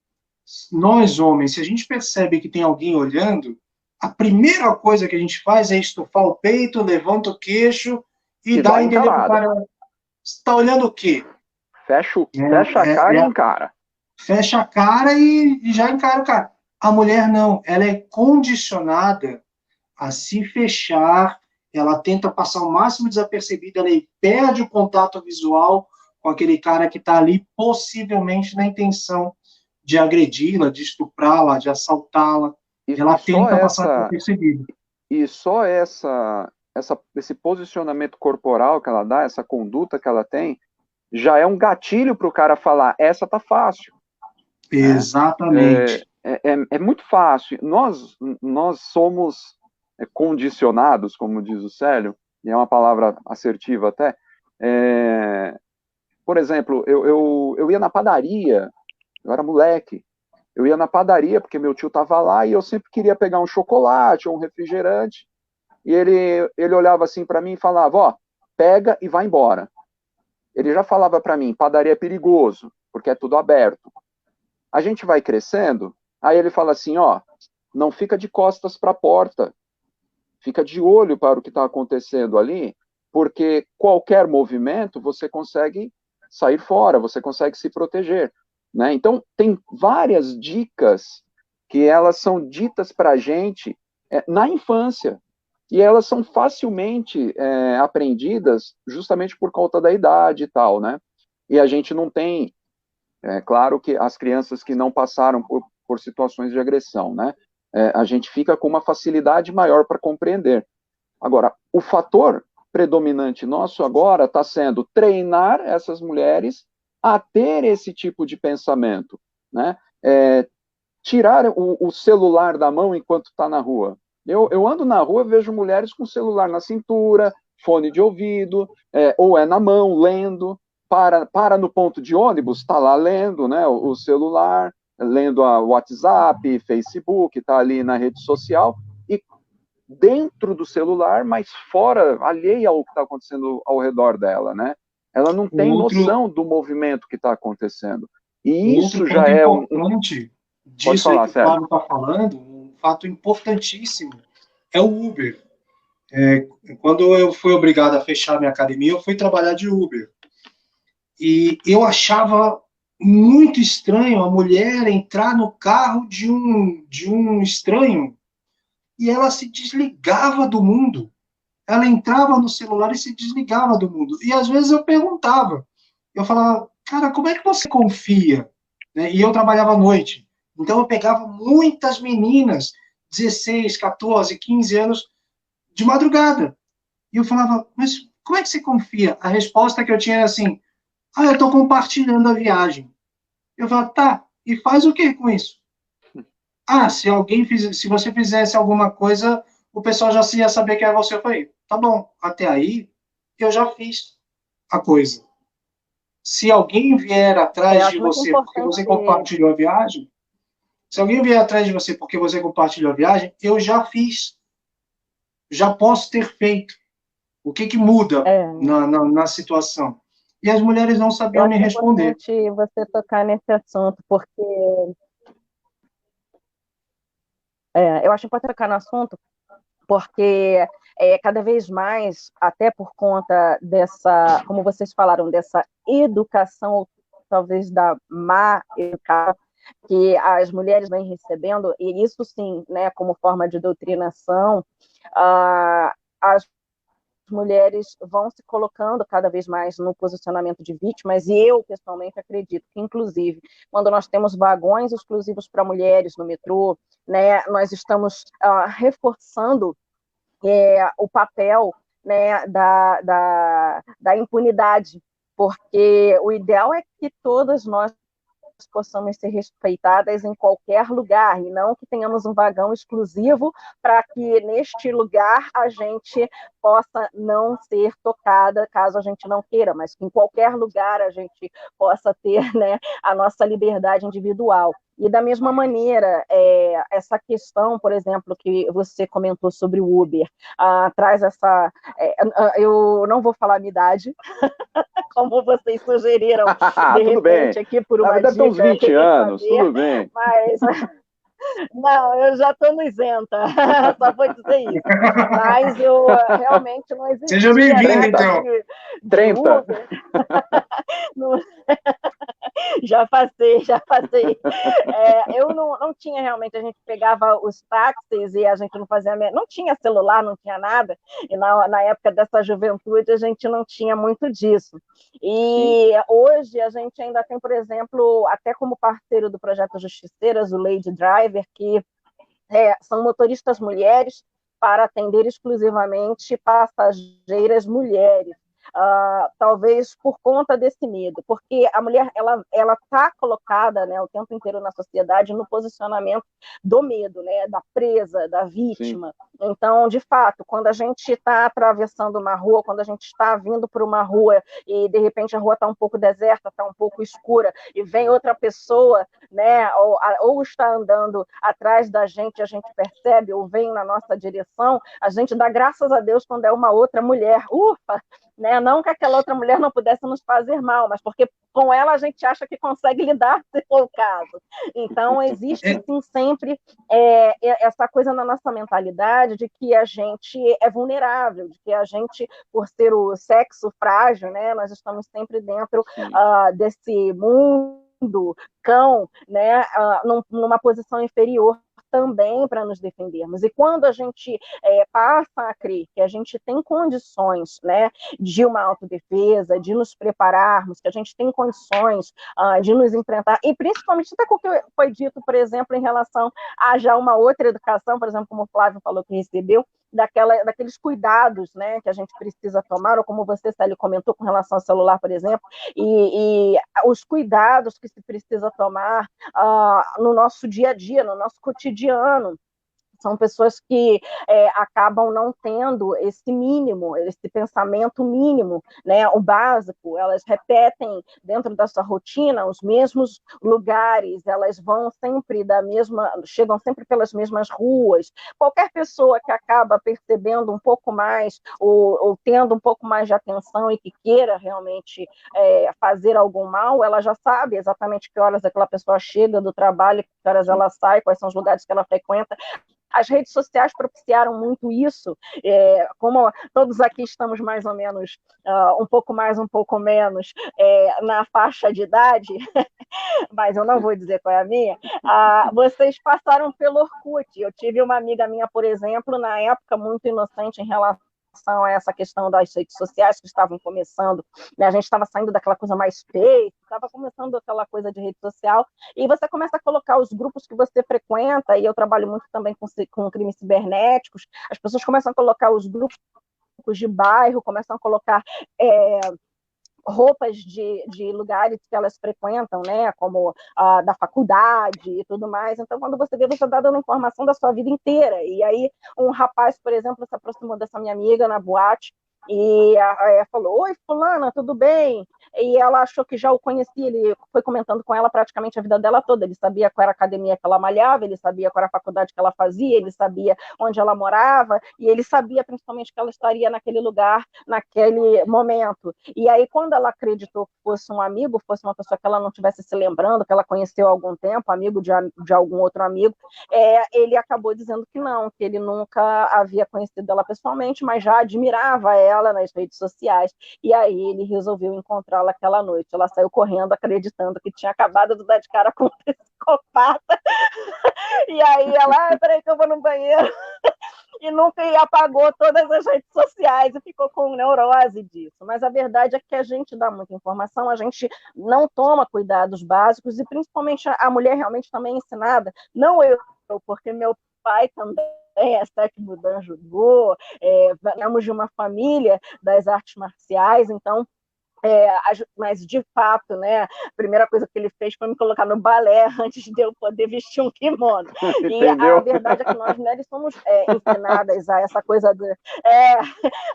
nós homens, se a gente percebe que tem alguém olhando, a primeira coisa que a gente faz é estufar o peito, levanta o queixo e dá a entender para o cara: você está olhando o quê? Fecha a cara e encara. Fecha a cara e já encara o cara. A mulher não, ela é condicionada a se fechar, ela tenta passar o máximo desapercebida, ela perde o contato visual com aquele cara que está ali, possivelmente na intenção de agredi-la, de estuprá-la, de assaltá-la. Ela tenta passar desapercebida. E só esse posicionamento corporal que ela dá, essa conduta que ela tem, já é um gatilho para o cara falar: essa tá fácil. Exatamente. É muito fácil. Nós somos condicionados, como diz o Célio, e é uma palavra assertiva até, por exemplo, eu ia na padaria, eu era moleque, eu ia na padaria porque meu tio estava lá e eu sempre queria pegar um chocolate ou um refrigerante, e ele olhava assim para mim e falava, ó, pega e vai embora. Ele já falava para mim, padaria é perigoso, porque é tudo aberto. A gente vai crescendo, aí ele fala assim, ó, não fica de costas para a porta, fica de olho para o que está acontecendo ali, porque qualquer movimento você consegue sair fora, você consegue se proteger, né? Então, tem várias dicas que elas são ditas para a gente na infância, e elas são facilmente aprendidas justamente por conta da idade e tal, né? E a gente não tem, claro que as crianças que não passaram por situações de agressão, né? A gente fica com uma facilidade maior para compreender. Agora, o fator predominante nosso agora está sendo treinar essas mulheres a ter esse tipo de pensamento, né? Tirar o celular da mão enquanto está na rua. Eu ando na rua e vejo mulheres com celular na cintura, fone de ouvido, ou na mão, lendo, para no ponto de ônibus, está lá lendo, né, o celular, lendo a WhatsApp, Facebook, está ali na rede social, e dentro do celular, mas fora, alheia ao que está acontecendo ao redor dela, né? Ela não tem noção do movimento que está acontecendo. E isso já é importante disso aí que o Flávio está falando, um fato importantíssimo, é o Uber. Quando eu fui obrigado a fechar minha academia, eu fui trabalhar de Uber. E eu achava muito estranho a mulher entrar no carro de um estranho e ela se desligava do mundo. Ela entrava no celular e se desligava do mundo. E às vezes eu perguntava, eu falava, cara, como é que você confia? Né? E eu trabalhava à noite. Então eu pegava muitas meninas, 16, 14, 15 anos, de madrugada. E eu falava, mas como é que você confia? A resposta que eu tinha era assim, eu estou compartilhando a viagem. Eu falava, tá, e faz o que com isso? Se você fizesse alguma coisa, o pessoal já ia saber que era você. Eu falei, tá bom, até aí eu já fiz a coisa. Se alguém vier atrás de você porque você compartilhou a viagem, se alguém vier atrás de você porque você compartilhou a viagem, eu já fiz. Já posso ter feito. O que muda na situação? E as mulheres não sabiam me responder. Eu acho importante você tocar nesse assunto, porque eu acho importante tocar no assunto, porque cada vez mais, até por conta dessa, como vocês falaram, dessa educação, ou talvez da má educação, que as mulheres vêm recebendo, e isso sim, né, como forma de doutrinação, as mulheres vão se colocando cada vez mais no posicionamento de vítimas, e eu, pessoalmente, acredito que, inclusive, quando nós temos vagões exclusivos para mulheres no metrô, né, nós estamos reforçando o papel, né, da impunidade, porque o ideal é que todas nós possamos ser respeitadas em qualquer lugar, e não que tenhamos um vagão exclusivo para que neste lugar a gente possa não ser tocada, caso a gente não queira, mas que em qualquer lugar a gente possa ter, né, a nossa liberdade individual. E da mesma maneira, essa questão, por exemplo, que você comentou sobre o Uber, traz essa... eu não vou falar a minha idade, como vocês sugeriram, de repente, aqui por uma dica. Deve ter uns 20 anos, saber, tudo bem. Mas... Não, eu já estou no isenta, só vou dizer isso. Mas eu realmente não existia. Seja bem-vindo, então. 30. Já passei. Eu não tinha realmente, a gente pegava os táxis e a gente não fazia, não tinha celular, não tinha nada, e na época dessa juventude a gente não tinha muito disso. E hoje a gente ainda tem, por exemplo, até como parceiro do projeto Justiceiras, o Lady Driver, que são motoristas mulheres para atender exclusivamente passageiras mulheres. talvez por conta desse medo, porque a mulher ela está colocada, né, o tempo inteiro na sociedade no posicionamento do medo, né, da presa, da vítima. Sim. Então, de fato, quando a gente está atravessando uma rua, quando a gente está vindo por uma rua e de repente a rua está um pouco deserta, está um pouco escura e vem outra pessoa, né, ou está andando atrás da gente, a gente percebe, ou vem na nossa direção, a gente dá graças a Deus quando é uma outra mulher. Ufa! Né? Não que aquela outra mulher não pudesse nos fazer mal, mas porque com ela a gente acha que consegue lidar, se for o caso. Então, existe sim sempre essa coisa na nossa mentalidade de que a gente é vulnerável, de que a gente, por ser o sexo frágil, né, nós estamos sempre dentro desse mundo cão, né, numa posição inferior também para nos defendermos. E quando a gente passa a crer que a gente tem condições, né, de uma autodefesa, de nos prepararmos, que a gente tem condições de nos enfrentar, e principalmente até com o que foi dito, por exemplo, em relação a já uma outra educação, por exemplo, como o Flávio falou que recebeu, daqueles cuidados, né, que a gente precisa tomar, ou como você, Célio, comentou com relação ao celular, por exemplo, e os cuidados que se precisa tomar no nosso dia a dia, no nosso cotidiano. São pessoas que acabam não tendo esse mínimo, esse pensamento mínimo, né, o básico. Elas repetem dentro da sua rotina os mesmos lugares, elas vão sempre chegam sempre pelas mesmas ruas. Qualquer pessoa que acaba percebendo um pouco mais ou tendo um pouco mais de atenção e que queira realmente fazer algum mal, ela já sabe exatamente que horas aquela pessoa chega do trabalho, que horas ela sai, quais são os lugares que ela frequenta. As redes sociais propiciaram muito isso, como todos aqui estamos mais ou menos, um pouco mais, um pouco menos, na faixa de idade, mas eu não vou dizer qual é a minha, vocês passaram pelo Orkut. Eu tive uma amiga minha, por exemplo, na época, muito inocente em relação a essa questão das redes sociais que estavam começando, né? A gente estava saindo daquela coisa mais feia, estava começando aquela coisa de rede social, e você começa a colocar os grupos que você frequenta, e eu trabalho muito também com crimes cibernéticos, as pessoas começam a colocar os grupos de bairro, começam a colocar roupas de lugares que elas frequentam, né, como da faculdade e tudo mais. Então, quando você vê, você está dando informação da sua vida inteira. E aí, um rapaz, por exemplo, se aproximou dessa minha amiga na boate e falou: oi, fulana, tudo bem? E ela achou que já o conhecia, ele foi comentando com ela praticamente a vida dela toda, ele sabia qual era a academia que ela malhava, ele sabia qual era a faculdade que ela fazia, ele sabia onde ela morava, e ele sabia principalmente que ela estaria naquele lugar, naquele momento. E aí, quando ela acreditou que fosse um amigo, fosse uma pessoa que ela não estivesse se lembrando, que ela conheceu há algum tempo, amigo de algum outro amigo, ele acabou dizendo que não, que ele nunca havia conhecido ela pessoalmente, mas já admirava ela nas redes sociais, e aí ele resolveu encontrá-la aquela noite. Ela saiu correndo, acreditando que tinha acabado de dar de cara com um psicopata, e aí ela, peraí que eu vou no banheiro, e nunca apagou todas as redes sociais e ficou com neurose disso. Mas a verdade é que a gente dá muita informação, a gente não toma cuidados básicos, e principalmente a mulher realmente também é ensinada, não eu, porque meu pai também é sétimo dan judô, viemos de uma família das artes marciais, então mas de fato, né, a primeira coisa que ele fez foi me colocar no balé antes de eu poder vestir um kimono. E a verdade é que nós mulheres somos ensinadas a essa coisa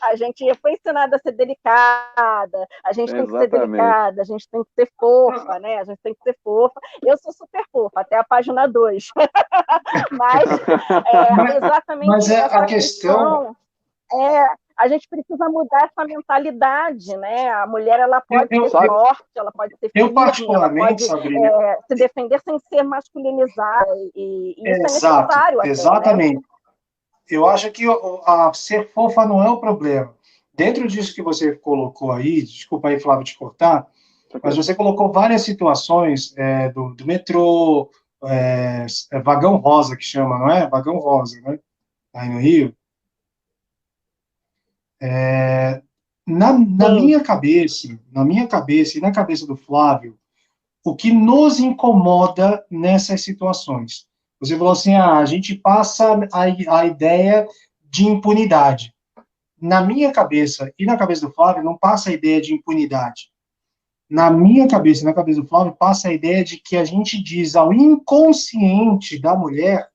a gente foi ensinada a ser delicada, a gente tem que ser delicada, a gente tem que ser fofa, né? A gente tem que ser fofa. Eu sou super fofa, até a página 2. Mas exatamente essa questão a gente precisa mudar essa mentalidade, né? A mulher, ela pode ser forte, ela pode ser firme, ela pode se defender sem ser masculinizada, e isso é necessário até, exatamente. Né? Eu acho que ser fofa não é o problema. Dentro disso que você colocou aí, desculpa aí, Flávio, te cortar, mas você colocou várias situações do metrô, vagão rosa que chama, não é? Vagão rosa, né? Aí no Rio. Na minha cabeça e na cabeça do Flávio, o que nos incomoda nessas situações? Você falou assim, a gente passa a ideia de impunidade. na minha cabeça e na cabeça do Flávio, não passa a ideia de impunidade. Na minha cabeça e na cabeça do Flávio, passa a ideia de que a gente diz ao inconsciente da mulher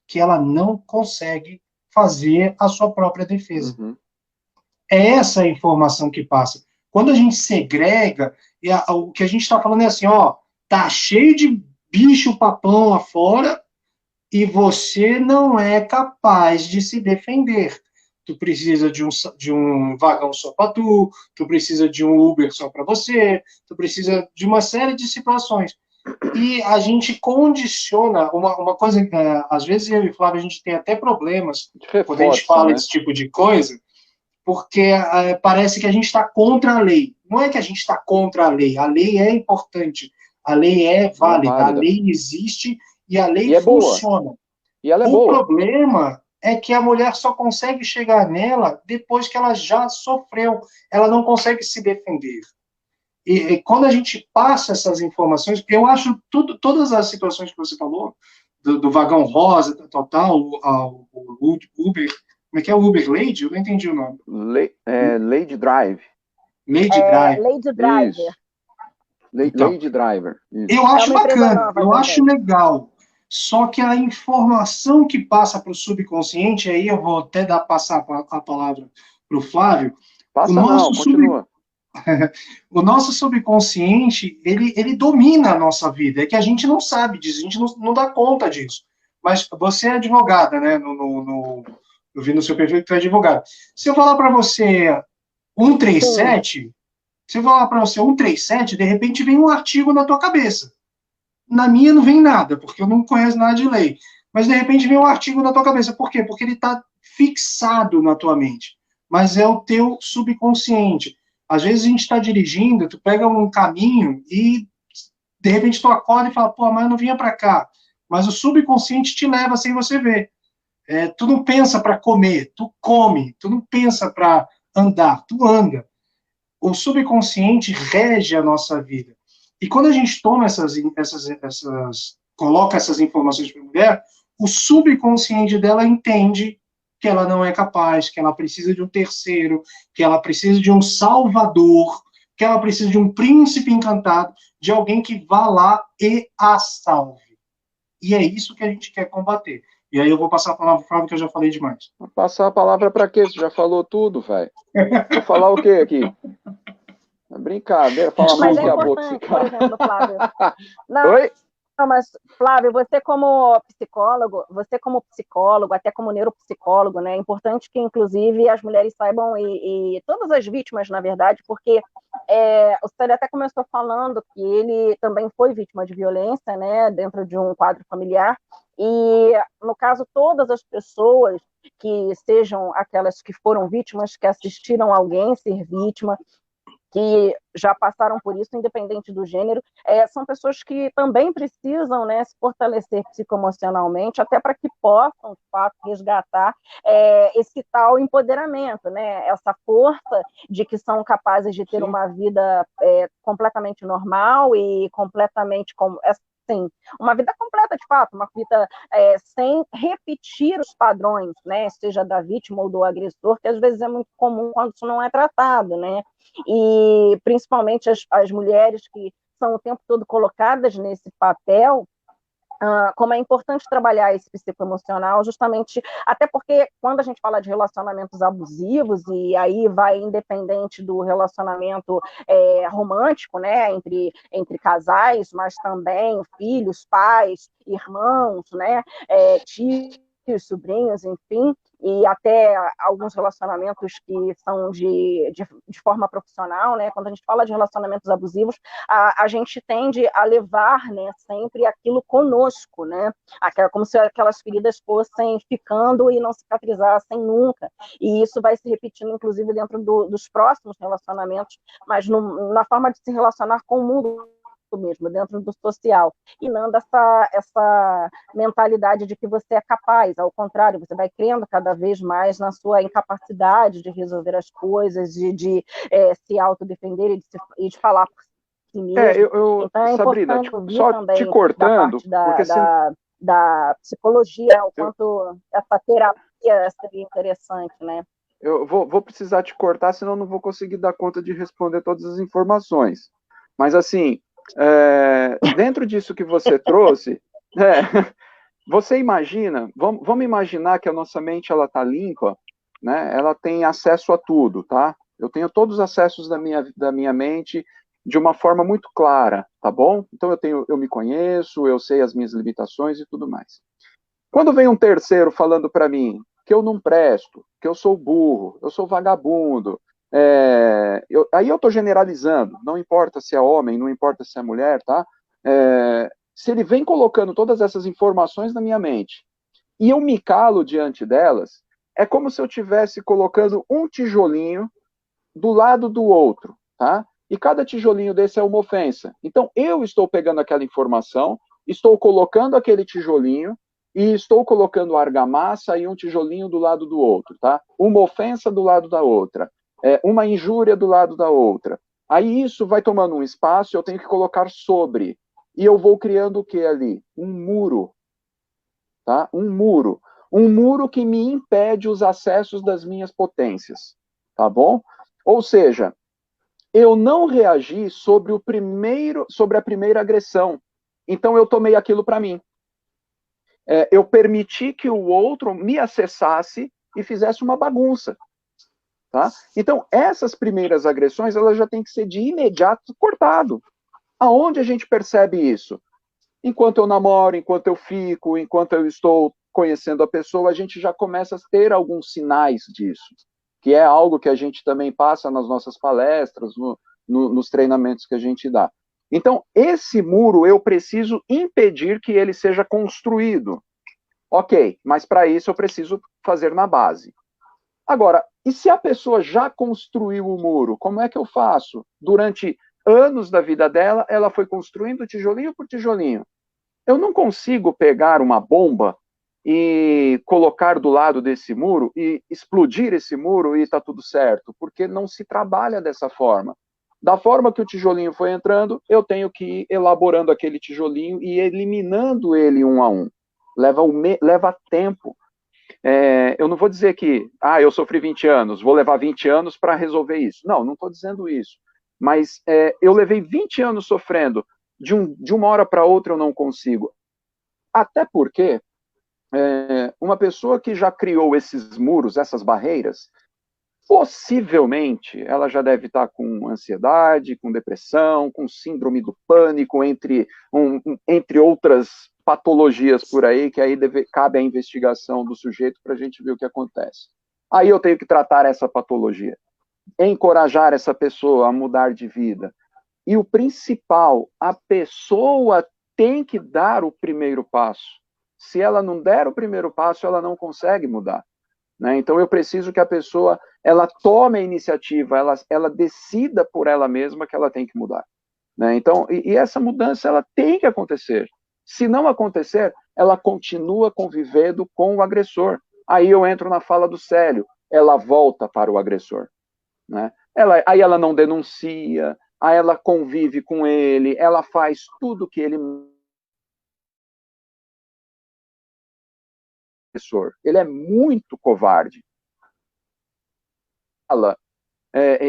que ela não consegue fazer a sua própria defesa. Uhum. É essa a informação que passa. Quando a gente segrega, o que a gente está falando é assim, ó, tá cheio de bicho papão lá fora e você não é capaz de se defender. Tu precisa de um vagão só para tu precisa de um Uber só para você, tu precisa de uma série de situações. E a gente condiciona uma coisa, às vezes eu e o Flávio, a gente tem até problemas quando a gente fala esse tipo de coisa, porque parece que a gente está contra a lei. Não é que a gente está contra a lei é importante, a lei é válida, a lei existe e a lei funciona. Boa. E ela é o boa. problema é que a mulher só consegue chegar nela depois que ela já sofreu, ela não consegue se defender. E quando a gente passa essas informações, eu acho todas as situações que você falou, do vagão rosa, total, o Uber, como é que é o Uber Lady? Eu não entendi o nome. Lady Drive. Lady Drive. Lady Driver. Então, Lady Driver. Isso. Eu acho bacana, eu acho legal. Só que a informação que passa para o subconsciente, aí eu vou até passar a palavra para o Flávio. Continua. O nosso subconsciente, ele domina a nossa vida. É que a gente não sabe disso, a gente não dá conta disso. Mas você é advogada, né? Eu vi no seu perfil que você é advogada. Se eu falar para você 137, se eu falar para você 137, de repente vem um artigo na tua cabeça. Na minha não vem nada, porque eu não conheço nada de lei. Mas de repente vem um artigo na tua cabeça. Por quê? Porque ele está fixado na tua mente. Mas é o teu subconsciente. Às vezes a gente está dirigindo, tu pega um caminho e de repente tu acorda e fala, pô, mas eu não vinha para cá. Mas o subconsciente te leva sem você ver. Tu não pensa para comer, tu come. Tu não pensa para andar, tu anda. O subconsciente rege a nossa vida. E quando a gente toma coloca essas informações para a mulher, o subconsciente dela entende que ela não é capaz, que ela precisa de um terceiro, que ela precisa de um salvador, que ela precisa de um príncipe encantado, de alguém que vá lá e a salve. E é isso que a gente quer combater. E aí eu vou passar a palavra para o Flávio, que eu já falei demais. Vou passar a palavra para quê? Você já falou tudo, velho. Vou falar o quê aqui? É brincadeira, fala mais que a boca esse cara. Por exemplo, Flávio. Não, Oi? Não, mas, Flávio, você como psicólogo, até como neuropsicólogo, né, é importante que, inclusive, as mulheres saibam, e todas as vítimas, na verdade, porque o Célio até começou falando que ele também foi vítima de violência, né, dentro de um quadro familiar, e, no caso, todas as pessoas que sejam aquelas que foram vítimas, que assistiram alguém ser vítima, que já passaram por isso, independente do gênero, são pessoas que também precisam, né, se fortalecer psicoemocionalmente, até para que possam, de fato, resgatar esse tal empoderamento, né, essa força de que são capazes de ter uma vida completamente normal e completamente assim, uma vida completa, de fato, uma vida sem repetir os padrões, né, seja da vítima ou do agressor, que às vezes é muito comum quando isso não é tratado, né, e principalmente as mulheres que são o tempo todo colocadas nesse papel, como é importante trabalhar esse psicoemocional, justamente, até porque quando a gente fala de relacionamentos abusivos, e aí vai independente do relacionamento romântico, né, entre casais, mas também filhos, pais, irmãos, né, tios, sobrinhos, enfim, e até alguns relacionamentos que são de forma profissional, né? Quando a gente fala de relacionamentos abusivos, a gente tende a levar, né, sempre aquilo conosco, né? Como se aquelas feridas fossem ficando e não cicatrizassem nunca. E isso vai se repetindo, inclusive, dentro dos próximos relacionamentos, mas na forma de se relacionar com o mundo mesmo, dentro do social, e não essa mentalidade de que você é capaz, ao contrário, você vai crendo cada vez mais na sua incapacidade de resolver as coisas, de se autodefender e de falar por si mesmo. Então é Sabrina, importante ouvir só também te cortando, da psicologia, o quanto essa terapia seria interessante, né? eu vou precisar te cortar, senão eu não vou conseguir dar conta de responder todas as informações. Mas, assim, dentro disso que você trouxe, você imagina, vamos imaginar que a nossa mente ela está limpa, né? Ela tem acesso a tudo, tá? Eu tenho todos os acessos da minha mente de uma forma muito clara, tá bom? Então eu me conheço, eu sei as minhas limitações e tudo mais. Quando vem um terceiro falando para mim que eu não presto, que eu sou burro, eu sou vagabundo, aí eu estou generalizando, não importa se é homem, não importa se é mulher, tá? Se ele vem colocando todas essas informações na minha mente e eu me calo diante delas, é como se eu estivesse colocando um tijolinho do lado do outro, tá? E cada tijolinho desse é uma ofensa. Então, eu estou pegando aquela informação, estou colocando aquele tijolinho e estou colocando argamassa e um tijolinho do lado do outro, tá? Uma ofensa do lado da outra, uma injúria do lado da outra. Aí isso vai tomando um espaço, eu tenho que colocar sobre. E eu vou criando o que ali? Um muro, tá? Um muro. Um muro que me impede os acessos das minhas potências, tá bom? Ou seja, eu não reagi sobre a primeira agressão. Então eu tomei aquilo para mim. Eu permiti que o outro me acessasse e fizesse uma bagunça. Tá? Então, essas primeiras agressões, elas já têm que ser de imediato cortado. Aonde a gente percebe isso? Enquanto eu namoro, enquanto eu fico, enquanto eu estou conhecendo a pessoa, a gente já começa a ter alguns sinais disso, que é algo que a gente também passa nas nossas palestras, nos treinamentos que a gente dá. Então, esse muro eu preciso impedir que ele seja construído. Ok, mas para isso eu preciso fazer na base. Agora, e se a pessoa já construiu o muro, como é que eu faço? Durante anos da vida dela, ela foi construindo tijolinho por tijolinho. Eu não consigo pegar uma bomba e colocar do lado desse muro e explodir esse muro e está tudo certo, porque não se trabalha dessa forma. Da forma que o tijolinho foi entrando, eu tenho que ir elaborando aquele tijolinho e eliminando ele um a um. Leva tempo. Eu não vou dizer que, eu sofri 20 anos, vou levar 20 anos para resolver isso. Não estou dizendo isso. Mas eu levei 20 anos sofrendo, de uma hora para outra eu não consigo. Até porque uma pessoa que já criou esses muros, essas barreiras, possivelmente ela já deve estar com ansiedade, com depressão, com síndrome do pânico, entre outras patologias por aí, que aí cabe a investigação do sujeito para a gente ver o que acontece. Aí eu tenho que tratar essa patologia, encorajar essa pessoa a mudar de vida. E o principal, a pessoa tem que dar o primeiro passo. Se ela não der o primeiro passo, ela não consegue mudar. Né? Então, eu preciso que a pessoa ela tome a iniciativa, ela decida por ela mesma que ela tem que mudar. Né? Então, e essa mudança ela tem que acontecer. Se não acontecer, ela continua convivendo com o agressor. Aí eu entro na fala do Célio, ela volta para o agressor. Né? Aí ela não denuncia, aí ela convive com ele, ela faz tudo que ele... Ele é muito covarde.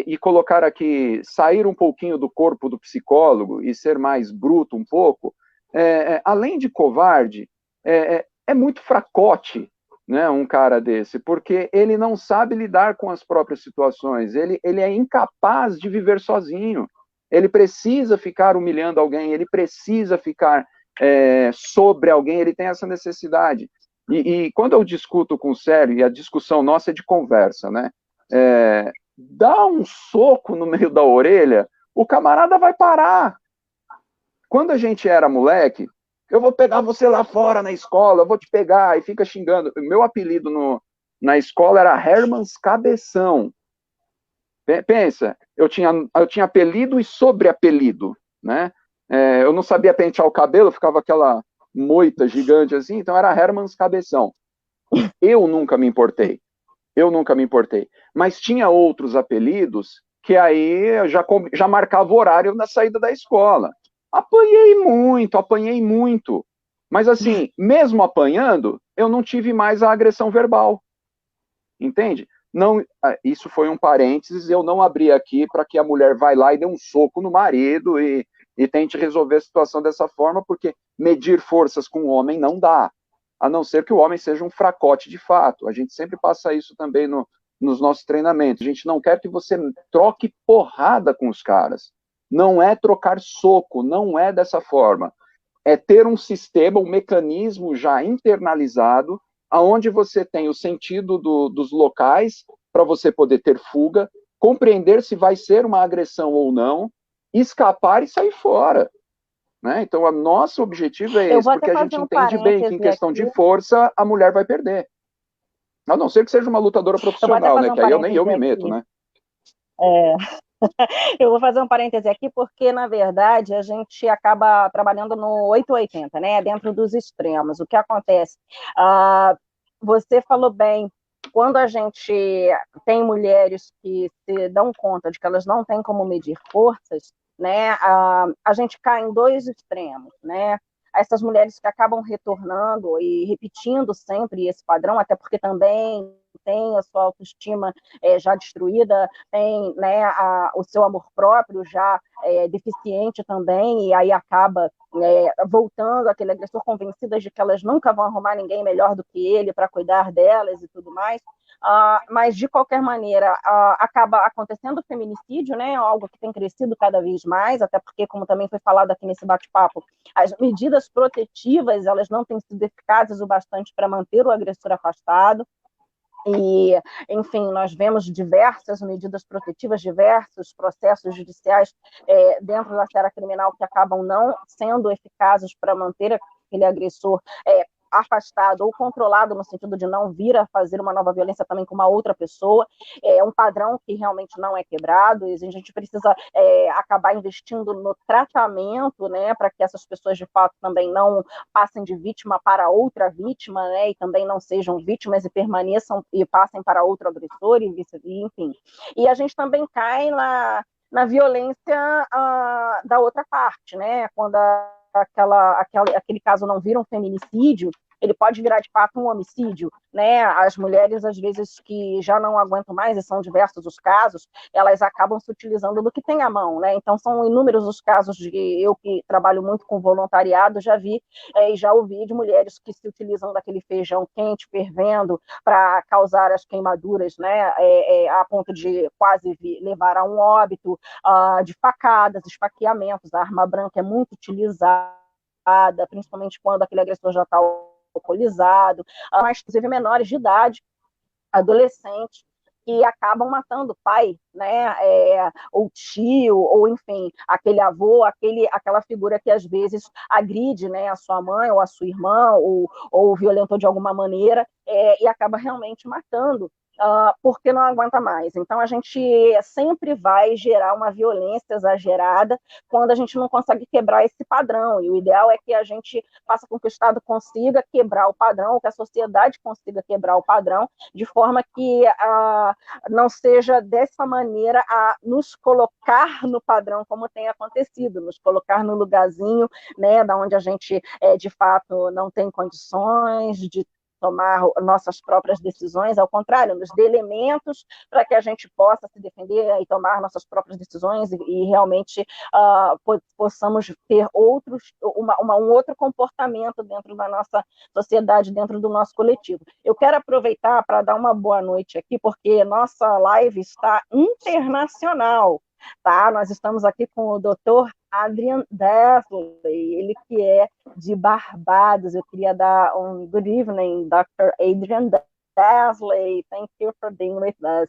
E colocar aqui, sair um pouquinho do corpo do psicólogo e ser mais bruto um pouco, além de covarde, é muito fracote, né, um cara desse, porque ele não sabe lidar com as próprias situações, ele é incapaz de viver sozinho, ele precisa ficar humilhando alguém, ele precisa ficar sobre alguém, ele tem essa necessidade. E quando eu discuto com o Célio, e a discussão nossa é de conversa, né, dá um soco no meio da orelha, o camarada vai parar. Quando a gente era moleque, eu vou pegar você lá fora na escola, eu vou te pegar, e fica xingando. Meu apelido na escola era Hermans Cabeção. Pensa, eu tinha apelido e sobreapelido, né? Eu não sabia pentear o cabelo, ficava aquela moita gigante assim, então era Hermans Cabeção. Eu nunca me importei. Mas tinha outros apelidos que aí eu já marcava o horário na saída da escola. Apanhei muito. Mas assim, mesmo apanhando, eu não tive mais a agressão verbal. Entende? Não, isso foi um parênteses, eu não abri aqui para que a mulher vai lá e dê um soco no marido e tente resolver a situação dessa forma, porque medir forças com o homem não dá, a não ser que o homem seja um fracote de fato. A gente sempre passa isso também nos nossos treinamentos. A gente não quer que você troque porrada com os caras. Não é trocar soco, não é dessa forma. É ter um sistema, um mecanismo já internalizado, aonde você tem o sentido dos locais para você poder ter fuga, compreender se vai ser uma agressão ou não, escapar e sair fora. Né? Então, o nosso objetivo é esse, porque a gente entende bem que em questão de força, a mulher vai perder. A não ser que seja uma lutadora profissional, né? Que aí nem eu me meto, né? Eu vou fazer um parêntese aqui, porque, na verdade, a gente acaba trabalhando no 880, né? Dentro dos extremos. O que acontece? Você falou bem, quando a gente tem mulheres que se dão conta de que elas não têm como medir forças, né? A gente cai em dois extremos, né? Essas mulheres que acabam retornando e repetindo sempre esse padrão, até porque também tem a sua autoestima já destruída, tem, né, o seu amor próprio já deficiente também, e aí acaba voltando àquele agressor, convencidas de que elas nunca vão arrumar ninguém melhor do que ele para cuidar delas e tudo mais. Mas, de qualquer maneira, acaba acontecendo o feminicídio, né, algo que tem crescido cada vez mais, até porque, como também foi falado aqui nesse bate-papo, as medidas protetivas elas não têm sido eficazes o bastante para manter o agressor afastado. E, enfim, nós vemos diversas medidas protetivas, diversos processos judiciais dentro da seara criminal que acabam não sendo eficazes para manter aquele agressor afastado ou controlado, no sentido de não vir a fazer uma nova violência também com uma outra pessoa. É um padrão que realmente não é quebrado, e a gente precisa acabar investindo no tratamento, né, para que essas pessoas de fato também não passem de vítima para outra vítima, né, e também não sejam vítimas e permaneçam e passem para outro agressor, e enfim. E a gente também cai na violência da outra parte, né, quando aquele caso não vira um feminicídio, ele pode virar de fato um homicídio, né? As mulheres, às vezes, que já não aguentam mais, e são diversos os casos, elas acabam se utilizando do que tem à mão, né? Então, são inúmeros os casos de eu que trabalho muito com voluntariado, já vi e já ouvi de mulheres que se utilizam daquele feijão quente, fervendo, para causar as queimaduras, né? A ponto de quase levar a um óbito, de facadas, esfaqueamentos. A arma branca é muito utilizada, principalmente quando aquele agressor já está alcoolizado, mas inclusive menores de idade, adolescentes, que acabam matando o pai, né, ou tio, ou enfim, aquele avô, aquela figura que às vezes agride, né, a sua mãe ou a sua irmã, ou violentou de alguma maneira, e acaba realmente matando, porque não aguenta mais. Então, a gente sempre vai gerar uma violência exagerada quando a gente não consegue quebrar esse padrão, e o ideal é que a gente faça com que o Estado consiga quebrar o padrão, que a sociedade consiga quebrar o padrão, de forma que não seja dessa maneira a nos colocar no padrão como tem acontecido, nos colocar no lugarzinho, né, da onde a gente, de fato, não tem condições de tomar nossas próprias decisões, ao contrário, nos dê elementos para que a gente possa se defender e tomar nossas próprias decisões e realmente possamos ter um outro comportamento dentro da nossa sociedade, dentro do nosso coletivo. Eu quero aproveitar para dar uma boa noite aqui, porque nossa live está internacional. Tá? Nós estamos aqui com o Dr. Adrian Desley, ele que é de Barbados. Eu queria dar um good evening, Dr. Adrian Desley. Thank you for being with us.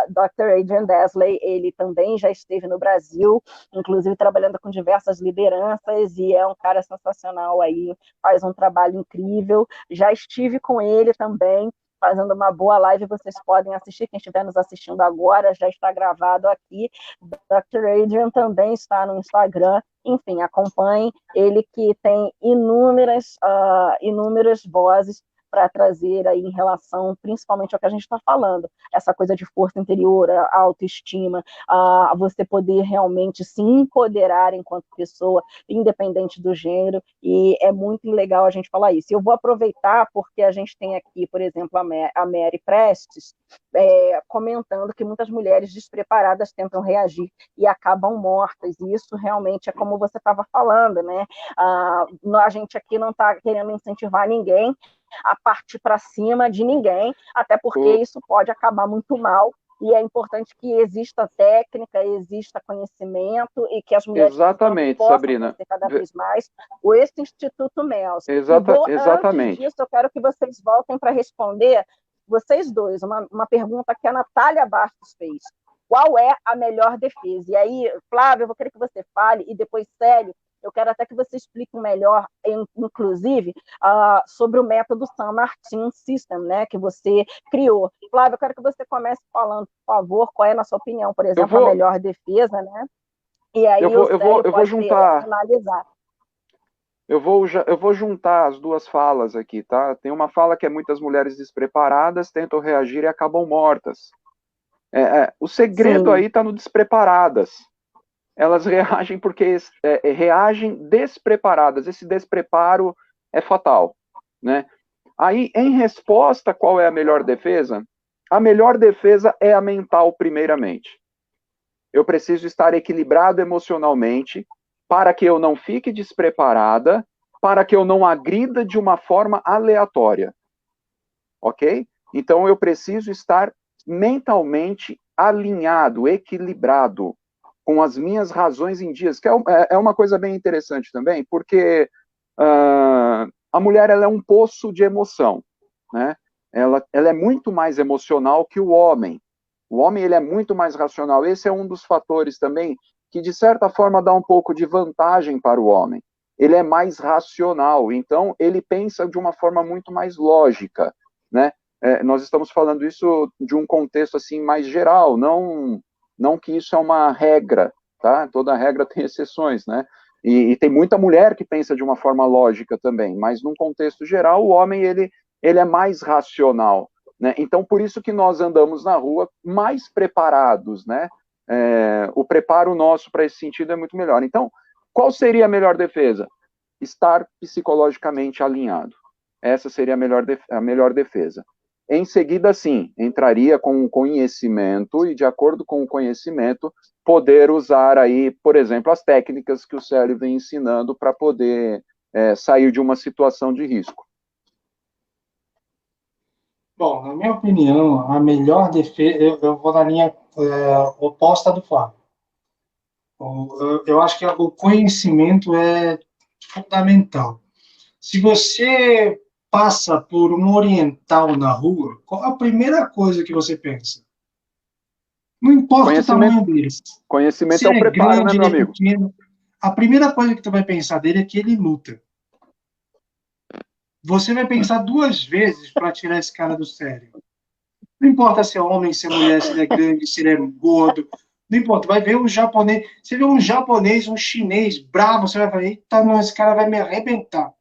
Dr. Adrian Desley, ele também já esteve no Brasil, inclusive trabalhando com diversas lideranças, e é um cara sensacional aí, faz um trabalho incrível. Já estive com ele também, fazendo uma boa live, vocês podem assistir, quem estiver nos assistindo agora, já está gravado aqui. Dr. Adrian também está no Instagram, enfim, acompanhe ele, que tem inúmeras vozes para trazer aí em relação, principalmente ao que a gente está falando, essa coisa de força interior, a autoestima, a você poder realmente se empoderar enquanto pessoa, independente do gênero, e é muito legal a gente falar isso. Eu vou aproveitar porque a gente tem aqui, por exemplo, a Mary Prestes, comentando que muitas mulheres despreparadas tentam reagir e acabam mortas, e isso realmente é como você estava falando, né? A gente aqui não está querendo incentivar ninguém a partir para cima de ninguém, até porque isso pode acabar muito mal, e é importante que exista técnica, exista conhecimento, e que as mulheres exatamente, possam Sabrina, conhecer cada vez mais esse Instituto Mels. Exatamente. Antes disso, eu quero que vocês voltem para responder, vocês dois, uma pergunta que a Natália Bastos fez. Qual é a melhor defesa? E aí, Flávio, eu vou querer que você fale, e depois, Célio, eu quero até que você explique melhor, inclusive, sobre o método San Martin System, né, que você criou. Flávio, eu quero que você comece falando, por favor, qual é, na sua opinião, por exemplo, a melhor defesa, né? E aí eu vou juntar. analisar. Eu vou juntar as duas falas aqui, tá? Tem uma fala que é muitas mulheres despreparadas tentam reagir e acabam mortas. O segredo aí está no despreparadas. Elas reagem porque reagem despreparadas. Esse despreparo é fatal, né? Aí, em resposta, qual é a melhor defesa? A melhor defesa é a mental, primeiramente. Eu preciso estar equilibrado emocionalmente para que eu não fique despreparada, para que eu não agrida de uma forma aleatória. Ok? Então, eu preciso estar mentalmente alinhado, equilibrado, com as minhas razões em dias, que é uma coisa bem interessante também, porque a mulher ela é um poço de emoção, né? Ela é muito mais emocional que o homem. O homem ele é muito mais racional. Esse é um dos fatores também que, de certa forma, dá um pouco de vantagem para o homem. Ele é mais racional, então ele pensa de uma forma muito mais lógica, né? Nós estamos falando isso de um contexto assim mais geral, não que isso é uma regra, tá? Toda regra tem exceções, né? E tem muita mulher que pensa de uma forma lógica também, mas num contexto geral, o homem, ele é mais racional, né? Então, por isso que nós andamos na rua mais preparados, né? O preparo nosso para esse sentido é muito melhor. Então, qual seria a melhor defesa? Estar psicologicamente alinhado. Essa seria a melhor defesa. Em seguida, sim, entraria com o conhecimento e, de acordo com o conhecimento, poder usar aí, por exemplo, as técnicas que o Célio vem ensinando para poder sair de uma situação de risco. Bom, na minha opinião, a melhor defesa, eu vou na linha oposta do Flávio. Eu acho que o conhecimento é fundamental. Se você passa por um oriental na rua, qual a primeira coisa que você pensa? Não importa o tamanho deles. Conhecimento se é o preparo, grande, né, meu amigo? Pequeno, a primeira coisa que tu vai pensar dele é que ele luta. Você vai pensar duas vezes para tirar esse cara do sério. Não importa se é homem, se é mulher, se ele é grande, se ele é gordo. Não importa. Vai ver um japonês. Você vê um japonês, um chinês bravo, você vai falar, eita, não, esse cara vai me arrebentar.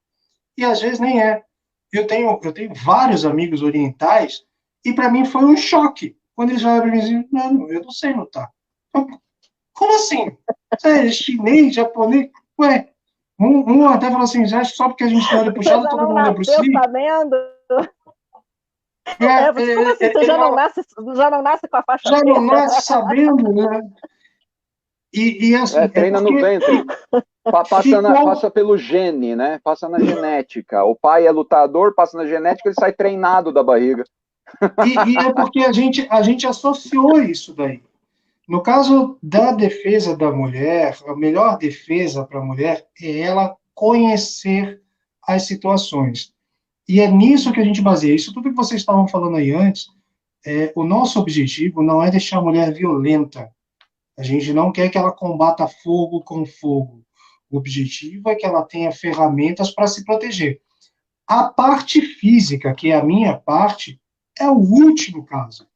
E às vezes nem é. Eu tenho vários amigos orientais e para mim foi um choque. Quando eles falaram para mim assim, não, eu não sei lutar. Como assim? Sério, chinês, japonês? Ué, um até falou assim, acho que só porque a gente tem olho puxado, todo mundo olha pro si. Sabendo? Você já não nasce com a faixa já preta? Já não nasce sabendo, né? E assim, treina no ventre. Passa pelo gene, né? Passa na genética. O pai é lutador, passa na genética, ele sai treinado da barriga. E é porque a gente associou isso daí. No caso da defesa da mulher, a melhor defesa para a mulher é ela conhecer as situações. E é nisso que a gente baseia. Isso tudo que vocês estavam falando aí antes, o nosso objetivo não é deixar a mulher violenta. A gente não quer que ela combata fogo com fogo. O objetivo é que ela tenha ferramentas para se proteger. A parte física, que é a minha parte, é o último caso,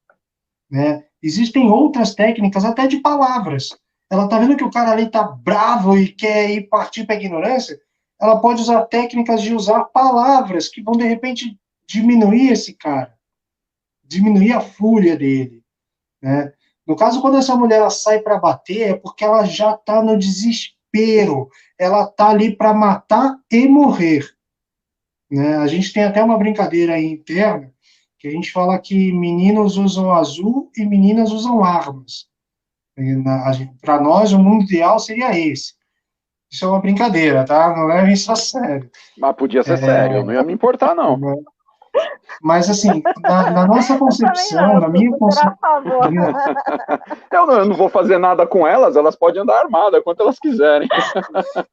né? Existem outras técnicas, até de palavras. Ela está vendo que o cara ali está bravo e quer ir partir para a ignorância, ela pode usar técnicas de usar palavras que vão, de repente, diminuir esse cara, diminuir a fúria dele, né? No caso, quando essa mulher ela sai para bater, é porque ela já está no desespero, ela está ali para matar e morrer, né? A gente tem até uma brincadeira aí interna, que a gente fala que meninos usam azul e meninas usam armas. Para nós, o mundo ideal seria esse. Isso é uma brincadeira, tá? Não leve isso a sério. Mas podia ser sério, eu não ia me importar, não. Mas, assim, na nossa concepção, na minha concepção... Eu não vou fazer nada com elas, elas podem andar armadas, quanto elas quiserem.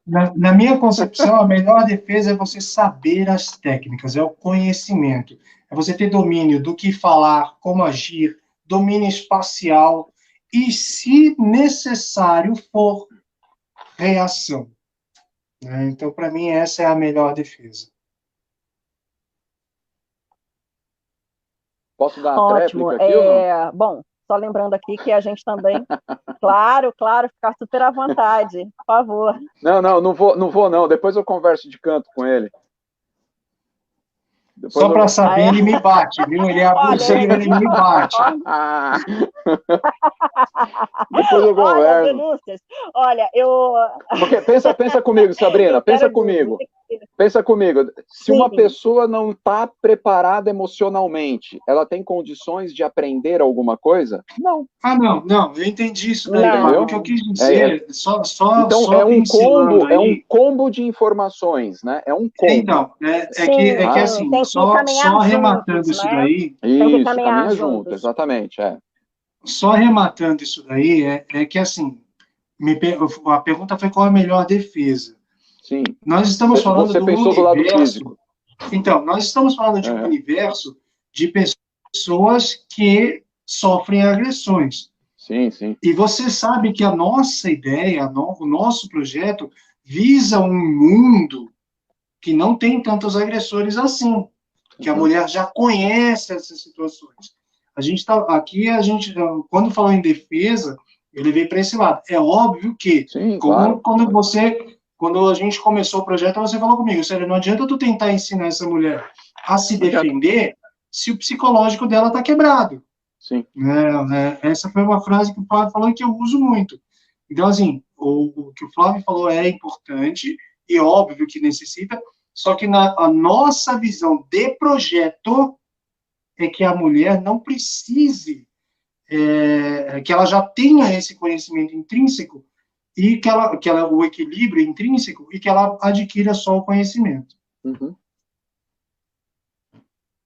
Na minha concepção, a melhor defesa é você saber as técnicas, é o conhecimento. É você ter domínio do que falar, como agir, domínio espacial e, se necessário for, reação. Então, para mim, essa é a melhor defesa. Posso dar uma Ótimo. tréplica aqui ou não? Bom, só lembrando aqui que a gente também, claro, ficar super à vontade, por favor. Não vou não, depois eu converso de canto com ele. Depois só para saber, ele me bate, viu? Ele é abusivo, ele me bate. Depois eu converso. Olha, denúncias. Olha, Porque pensa comigo, Sabrina, pensa comigo. Pensa comigo, se uma pessoa não está preparada emocionalmente, ela tem condições de aprender alguma coisa? Não. Não, eu entendi isso daí, Fábio. O que eu quis dizer, então, só é um combo de informações, né? É um combo. Então, é que assim, só arrematando juntos, isso daí... Isso, caminhar junto, exatamente, Só arrematando isso daí, é que assim, a pergunta foi qual a melhor defesa. Sim. Nós estamos falando Você pensou do lado físico. Então, nós estamos falando de um universo de pessoas que sofrem agressões. Sim, sim. E você sabe que a nossa ideia, o nosso projeto, visa um mundo que não tem tantos agressores assim, que a mulher já conhece essas situações. Quando falou em defesa, eu levei para esse lado. É óbvio que, sim, claro. Quando a gente começou o projeto, você falou comigo, sério, não adianta tu tentar ensinar essa mulher a se defender se o psicológico dela está quebrado. Sim. Essa foi uma frase que o Flávio falou que eu uso muito. Então, assim, o que o Flávio falou é importante e óbvio que necessita, só que a nossa visão de projeto é que a mulher não precise, que ela já tenha esse conhecimento intrínseco e que ela o equilíbrio intrínseco e que ela adquira só o conhecimento. Uhum.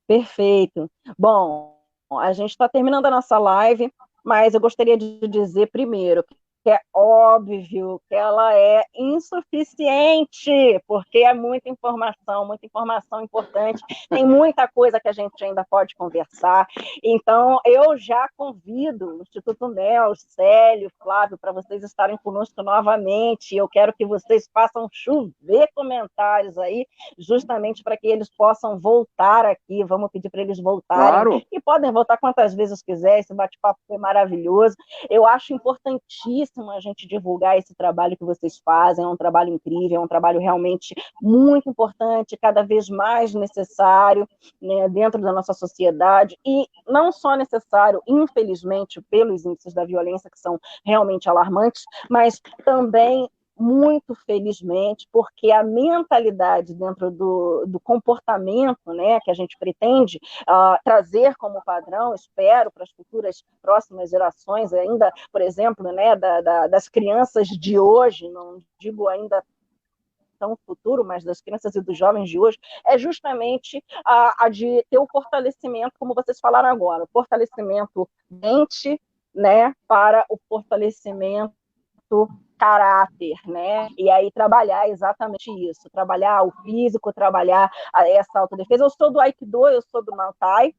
Perfeito. Bom, a gente está terminando a nossa live, mas eu gostaria de dizer primeiro que é óbvio que ela é insuficiente, porque é muita informação importante, tem muita coisa que a gente ainda pode conversar. Então, eu já convido o Instituto NEL, Célio, Flávio, para vocês estarem conosco novamente. Eu quero que vocês façam chover comentários aí, justamente para que eles possam voltar aqui. Vamos pedir para eles voltarem. Claro. E podem voltar quantas vezes quiserem, esse bate-papo foi maravilhoso. Eu acho importantíssimo a gente divulgar esse trabalho que vocês fazem, é um trabalho incrível, é um trabalho realmente muito importante, cada vez mais necessário, né, dentro da nossa sociedade, e não só necessário, infelizmente, pelos índices da violência, que são realmente alarmantes, mas também muito felizmente, porque a mentalidade dentro do comportamento, né, que a gente pretende trazer como padrão, espero, para as futuras próximas gerações, ainda, por exemplo, né, das crianças de hoje, não digo ainda tão futuro, mas das crianças e dos jovens de hoje, é justamente a de ter o fortalecimento, como vocês falaram agora, o fortalecimento mente, né, para o fortalecimento caráter, né? E aí trabalhar exatamente isso, trabalhar o físico, trabalhar essa autodefesa. Eu sou do Aikido, eu sou do Muay Thai,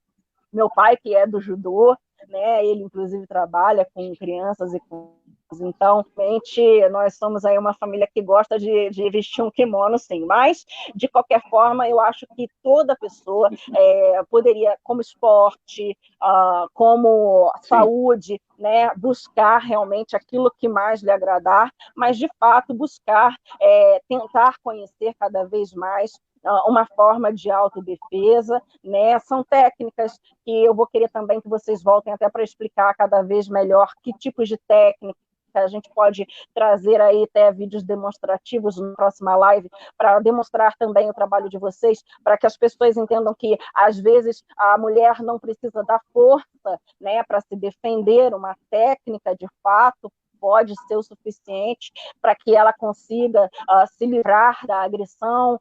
meu pai que é do judô, né? Ele inclusive trabalha com crianças e com... Então, realmente, nós somos aí uma família que gosta de vestir um kimono, sim. Mas, de qualquer forma, eu acho que toda pessoa poderia, como esporte, como saúde, né, buscar realmente aquilo que mais lhe agradar, mas, de fato, buscar tentar conhecer cada vez mais uma forma de autodefesa, né? São técnicas que eu vou querer também que vocês voltem até para explicar cada vez melhor que tipos de técnicas a gente pode trazer aí até vídeos demonstrativos na próxima live para demonstrar também o trabalho de vocês, para que as pessoas entendam que, às vezes, a mulher não precisa da força, né, para se defender, uma técnica, de fato, pode ser o suficiente para que ela consiga se livrar da agressão,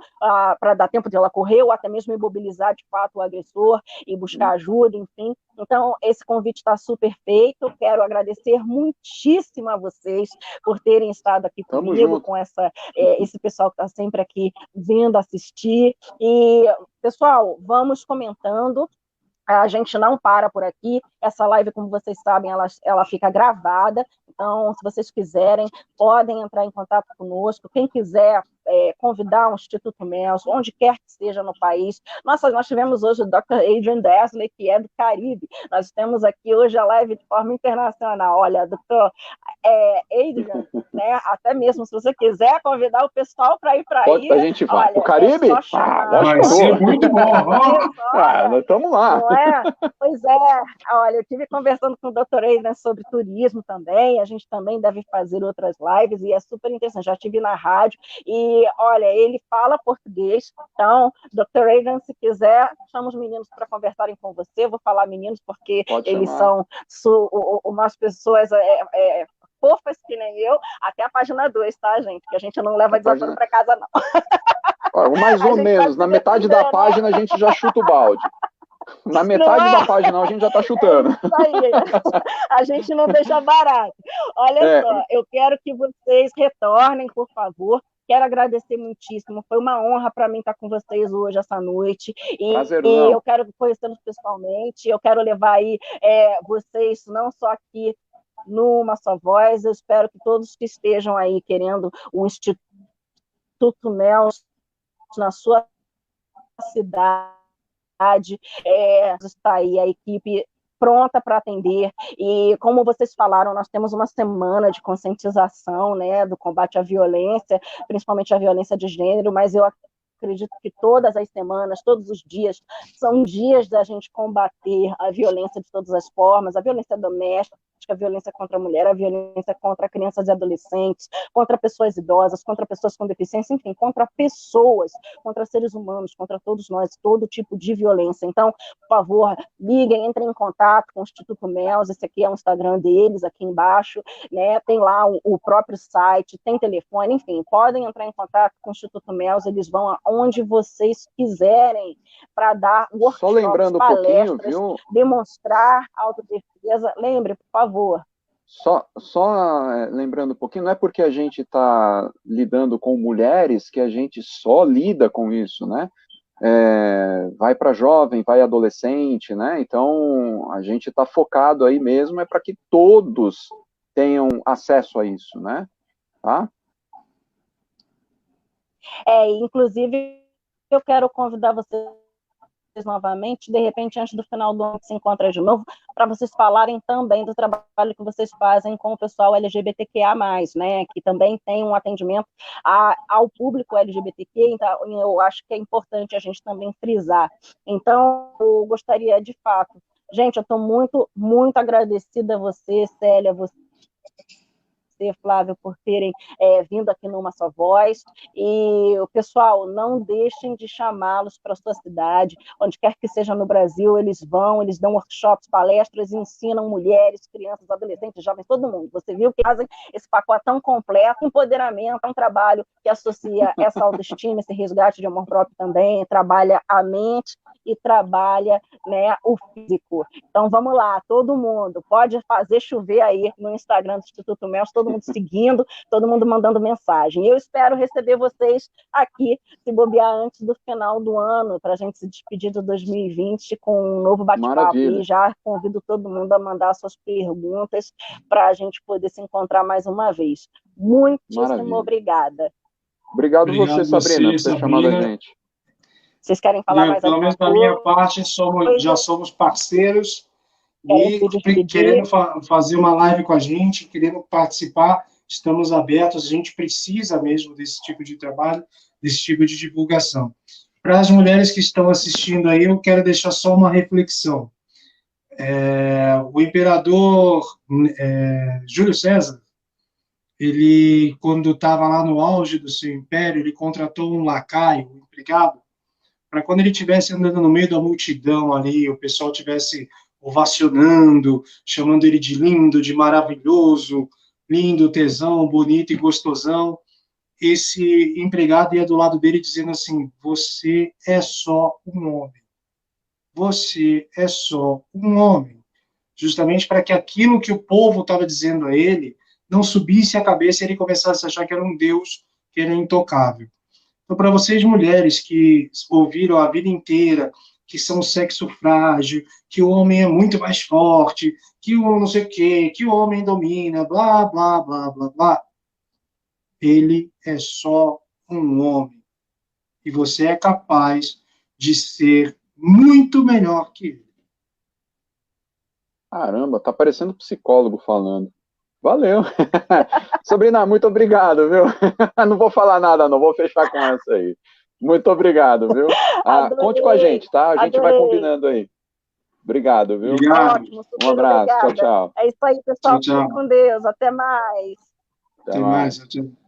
para dar tempo de ela correr, ou até mesmo imobilizar, de fato, o agressor e buscar ajuda, enfim. Então, esse convite está super feito. Quero agradecer muitíssimo a vocês por terem estado aqui comigo, com esse pessoal que está sempre aqui vindo assistir. E, pessoal, vamos comentando. A gente não para por aqui. Essa live, como vocês sabem, ela fica gravada. Então, se vocês quiserem, podem entrar em contato conosco. Quem quiser convidar o Instituto Mels, onde quer que seja no país. Nós tivemos hoje o Dr. Adrian Desley, que é do Caribe. Nós temos aqui hoje a live de forma internacional. Olha, Dr. Adrian, né? Até mesmo se você quiser convidar o pessoal para ir para aí. A gente vai. Olha, o Caribe? Vai ser muito bom. Nós estamos lá. Não é? Pois é. Olha, eu estive conversando com o Dr. Adrian sobre turismo também. A gente também deve fazer outras lives e é super interessante. Já estive na rádio e, olha, ele fala português. Então, Dr. Adrian, se quiser, chama os meninos para conversarem com você. Eu vou falar meninos porque eles são umas pessoas fofas que nem eu, até a página 2, tá, gente? Que a gente não leva desaforo para casa, não. Mais ou menos. Na metade da página a gente já chuta o balde. Na metade da página a gente já está chutando. Isso aí. A gente não deixa barato. Olha só, eu quero que vocês retornem, por favor. Quero agradecer muitíssimo. Foi uma honra para mim estar com vocês hoje, essa noite. E eu quero conhecê-los pessoalmente. Eu quero levar aí vocês, não só aqui numa só voz. Eu espero que todos que estejam aí querendo o Instituto Mels na sua cidade, está aí a equipe pronta para atender. E, como vocês falaram, nós temos uma semana de conscientização, né, do combate à violência, principalmente à violência de gênero, mas eu acredito que todas as semanas, todos os dias, são dias da gente combater a violência de todas as formas, a violência doméstica, a violência contra a mulher, a violência contra crianças e adolescentes, contra pessoas idosas, contra pessoas com deficiência, enfim, contra pessoas, contra seres humanos, contra todos nós, todo tipo de violência. Então, por favor, liguem, entrem em contato com o Instituto Mels, esse aqui é o Instagram deles, aqui embaixo, né? Tem lá o próprio site, tem telefone, enfim, podem entrar em contato com o Instituto Mels, eles vão aonde vocês quiserem para dar workshops, só lembrando palestras, um pouquinho, viu? Demonstrar autodefesa. Lembre, por favor. Só lembrando um pouquinho, não é porque a gente está lidando com mulheres que a gente só lida com isso, né? Vai para jovem, vai adolescente, né? Então, a gente está focado aí mesmo, para que todos tenham acesso a isso, né? Tá? Inclusive, eu quero convidar vocês novamente, de repente, antes do final do ano, se encontra de novo, para vocês falarem também do trabalho que vocês fazem com o pessoal LGBTQIA+, né, que também tem um atendimento ao público LGBTQ, então eu acho que é importante a gente também frisar. Então, eu gostaria, de fato, gente, eu estou muito, muito agradecida a você, Célia, Flávio, por terem vindo aqui numa só voz. E, pessoal, não deixem de chamá-los para a sua cidade, onde quer que seja no Brasil, eles dão workshops, palestras, ensinam mulheres, crianças, adolescentes, jovens, todo mundo. Você viu que fazem esse pacote tão completo, empoderamento, é um trabalho que associa essa autoestima, esse resgate de amor próprio também, trabalha a mente e trabalha, né, o físico. Então, vamos lá, todo mundo, pode fazer chover aí no Instagram do Instituto Mels, todo mundo seguindo, todo mundo mandando mensagem. Eu espero receber vocês aqui, se bobear antes do final do ano, para a gente se despedir de 2020 com um novo bate-papo. E já convido todo mundo a mandar suas perguntas para a gente poder se encontrar mais uma vez. Muitíssimo obrigada. Obrigado você, Sabrina, por ter chamado a gente. Vocês querem falar mais alguma coisa? Pelo menos da minha parte, já somos parceiros e querendo fazer uma live com a gente, querendo participar, estamos abertos, a gente precisa mesmo desse tipo de trabalho, desse tipo de divulgação. Para as mulheres que estão assistindo aí, eu quero deixar só uma reflexão. O imperador Júlio César, ele, quando estava lá no auge do seu império, ele contratou um lacaio, um empregado, para quando ele estivesse andando no meio da multidão ali, o pessoal estivesse ovacionando, chamando ele de lindo, de maravilhoso, lindo, tesão, bonito e gostosão, esse empregado ia do lado dele dizendo assim: você é só um homem. Você é só um homem. Justamente para que aquilo que o povo estava dizendo a ele não subisse a cabeça e ele começasse a achar que era um Deus, que era intocável. Então, para vocês mulheres que ouviram a vida inteira que são sexo frágil, que o homem é muito mais forte, que o não sei o quê, que o homem domina, blá, blá, blá, blá, blá, ele é só um homem. E você é capaz de ser muito melhor que ele. Caramba, tá parecendo psicólogo falando. Valeu. Sabrina, muito obrigado, viu? Não vou falar nada, não, vou fechar com essa aí. Muito obrigado, viu? Conte com a gente, tá? A gente vai combinando aí. Obrigado, viu? Obrigado. Ótimo, Um abraço, obrigada. tchau, tchau. É isso aí, pessoal. Tchau, tchau. Fique com Deus. Até mais. Até mais. Tchau, tchau.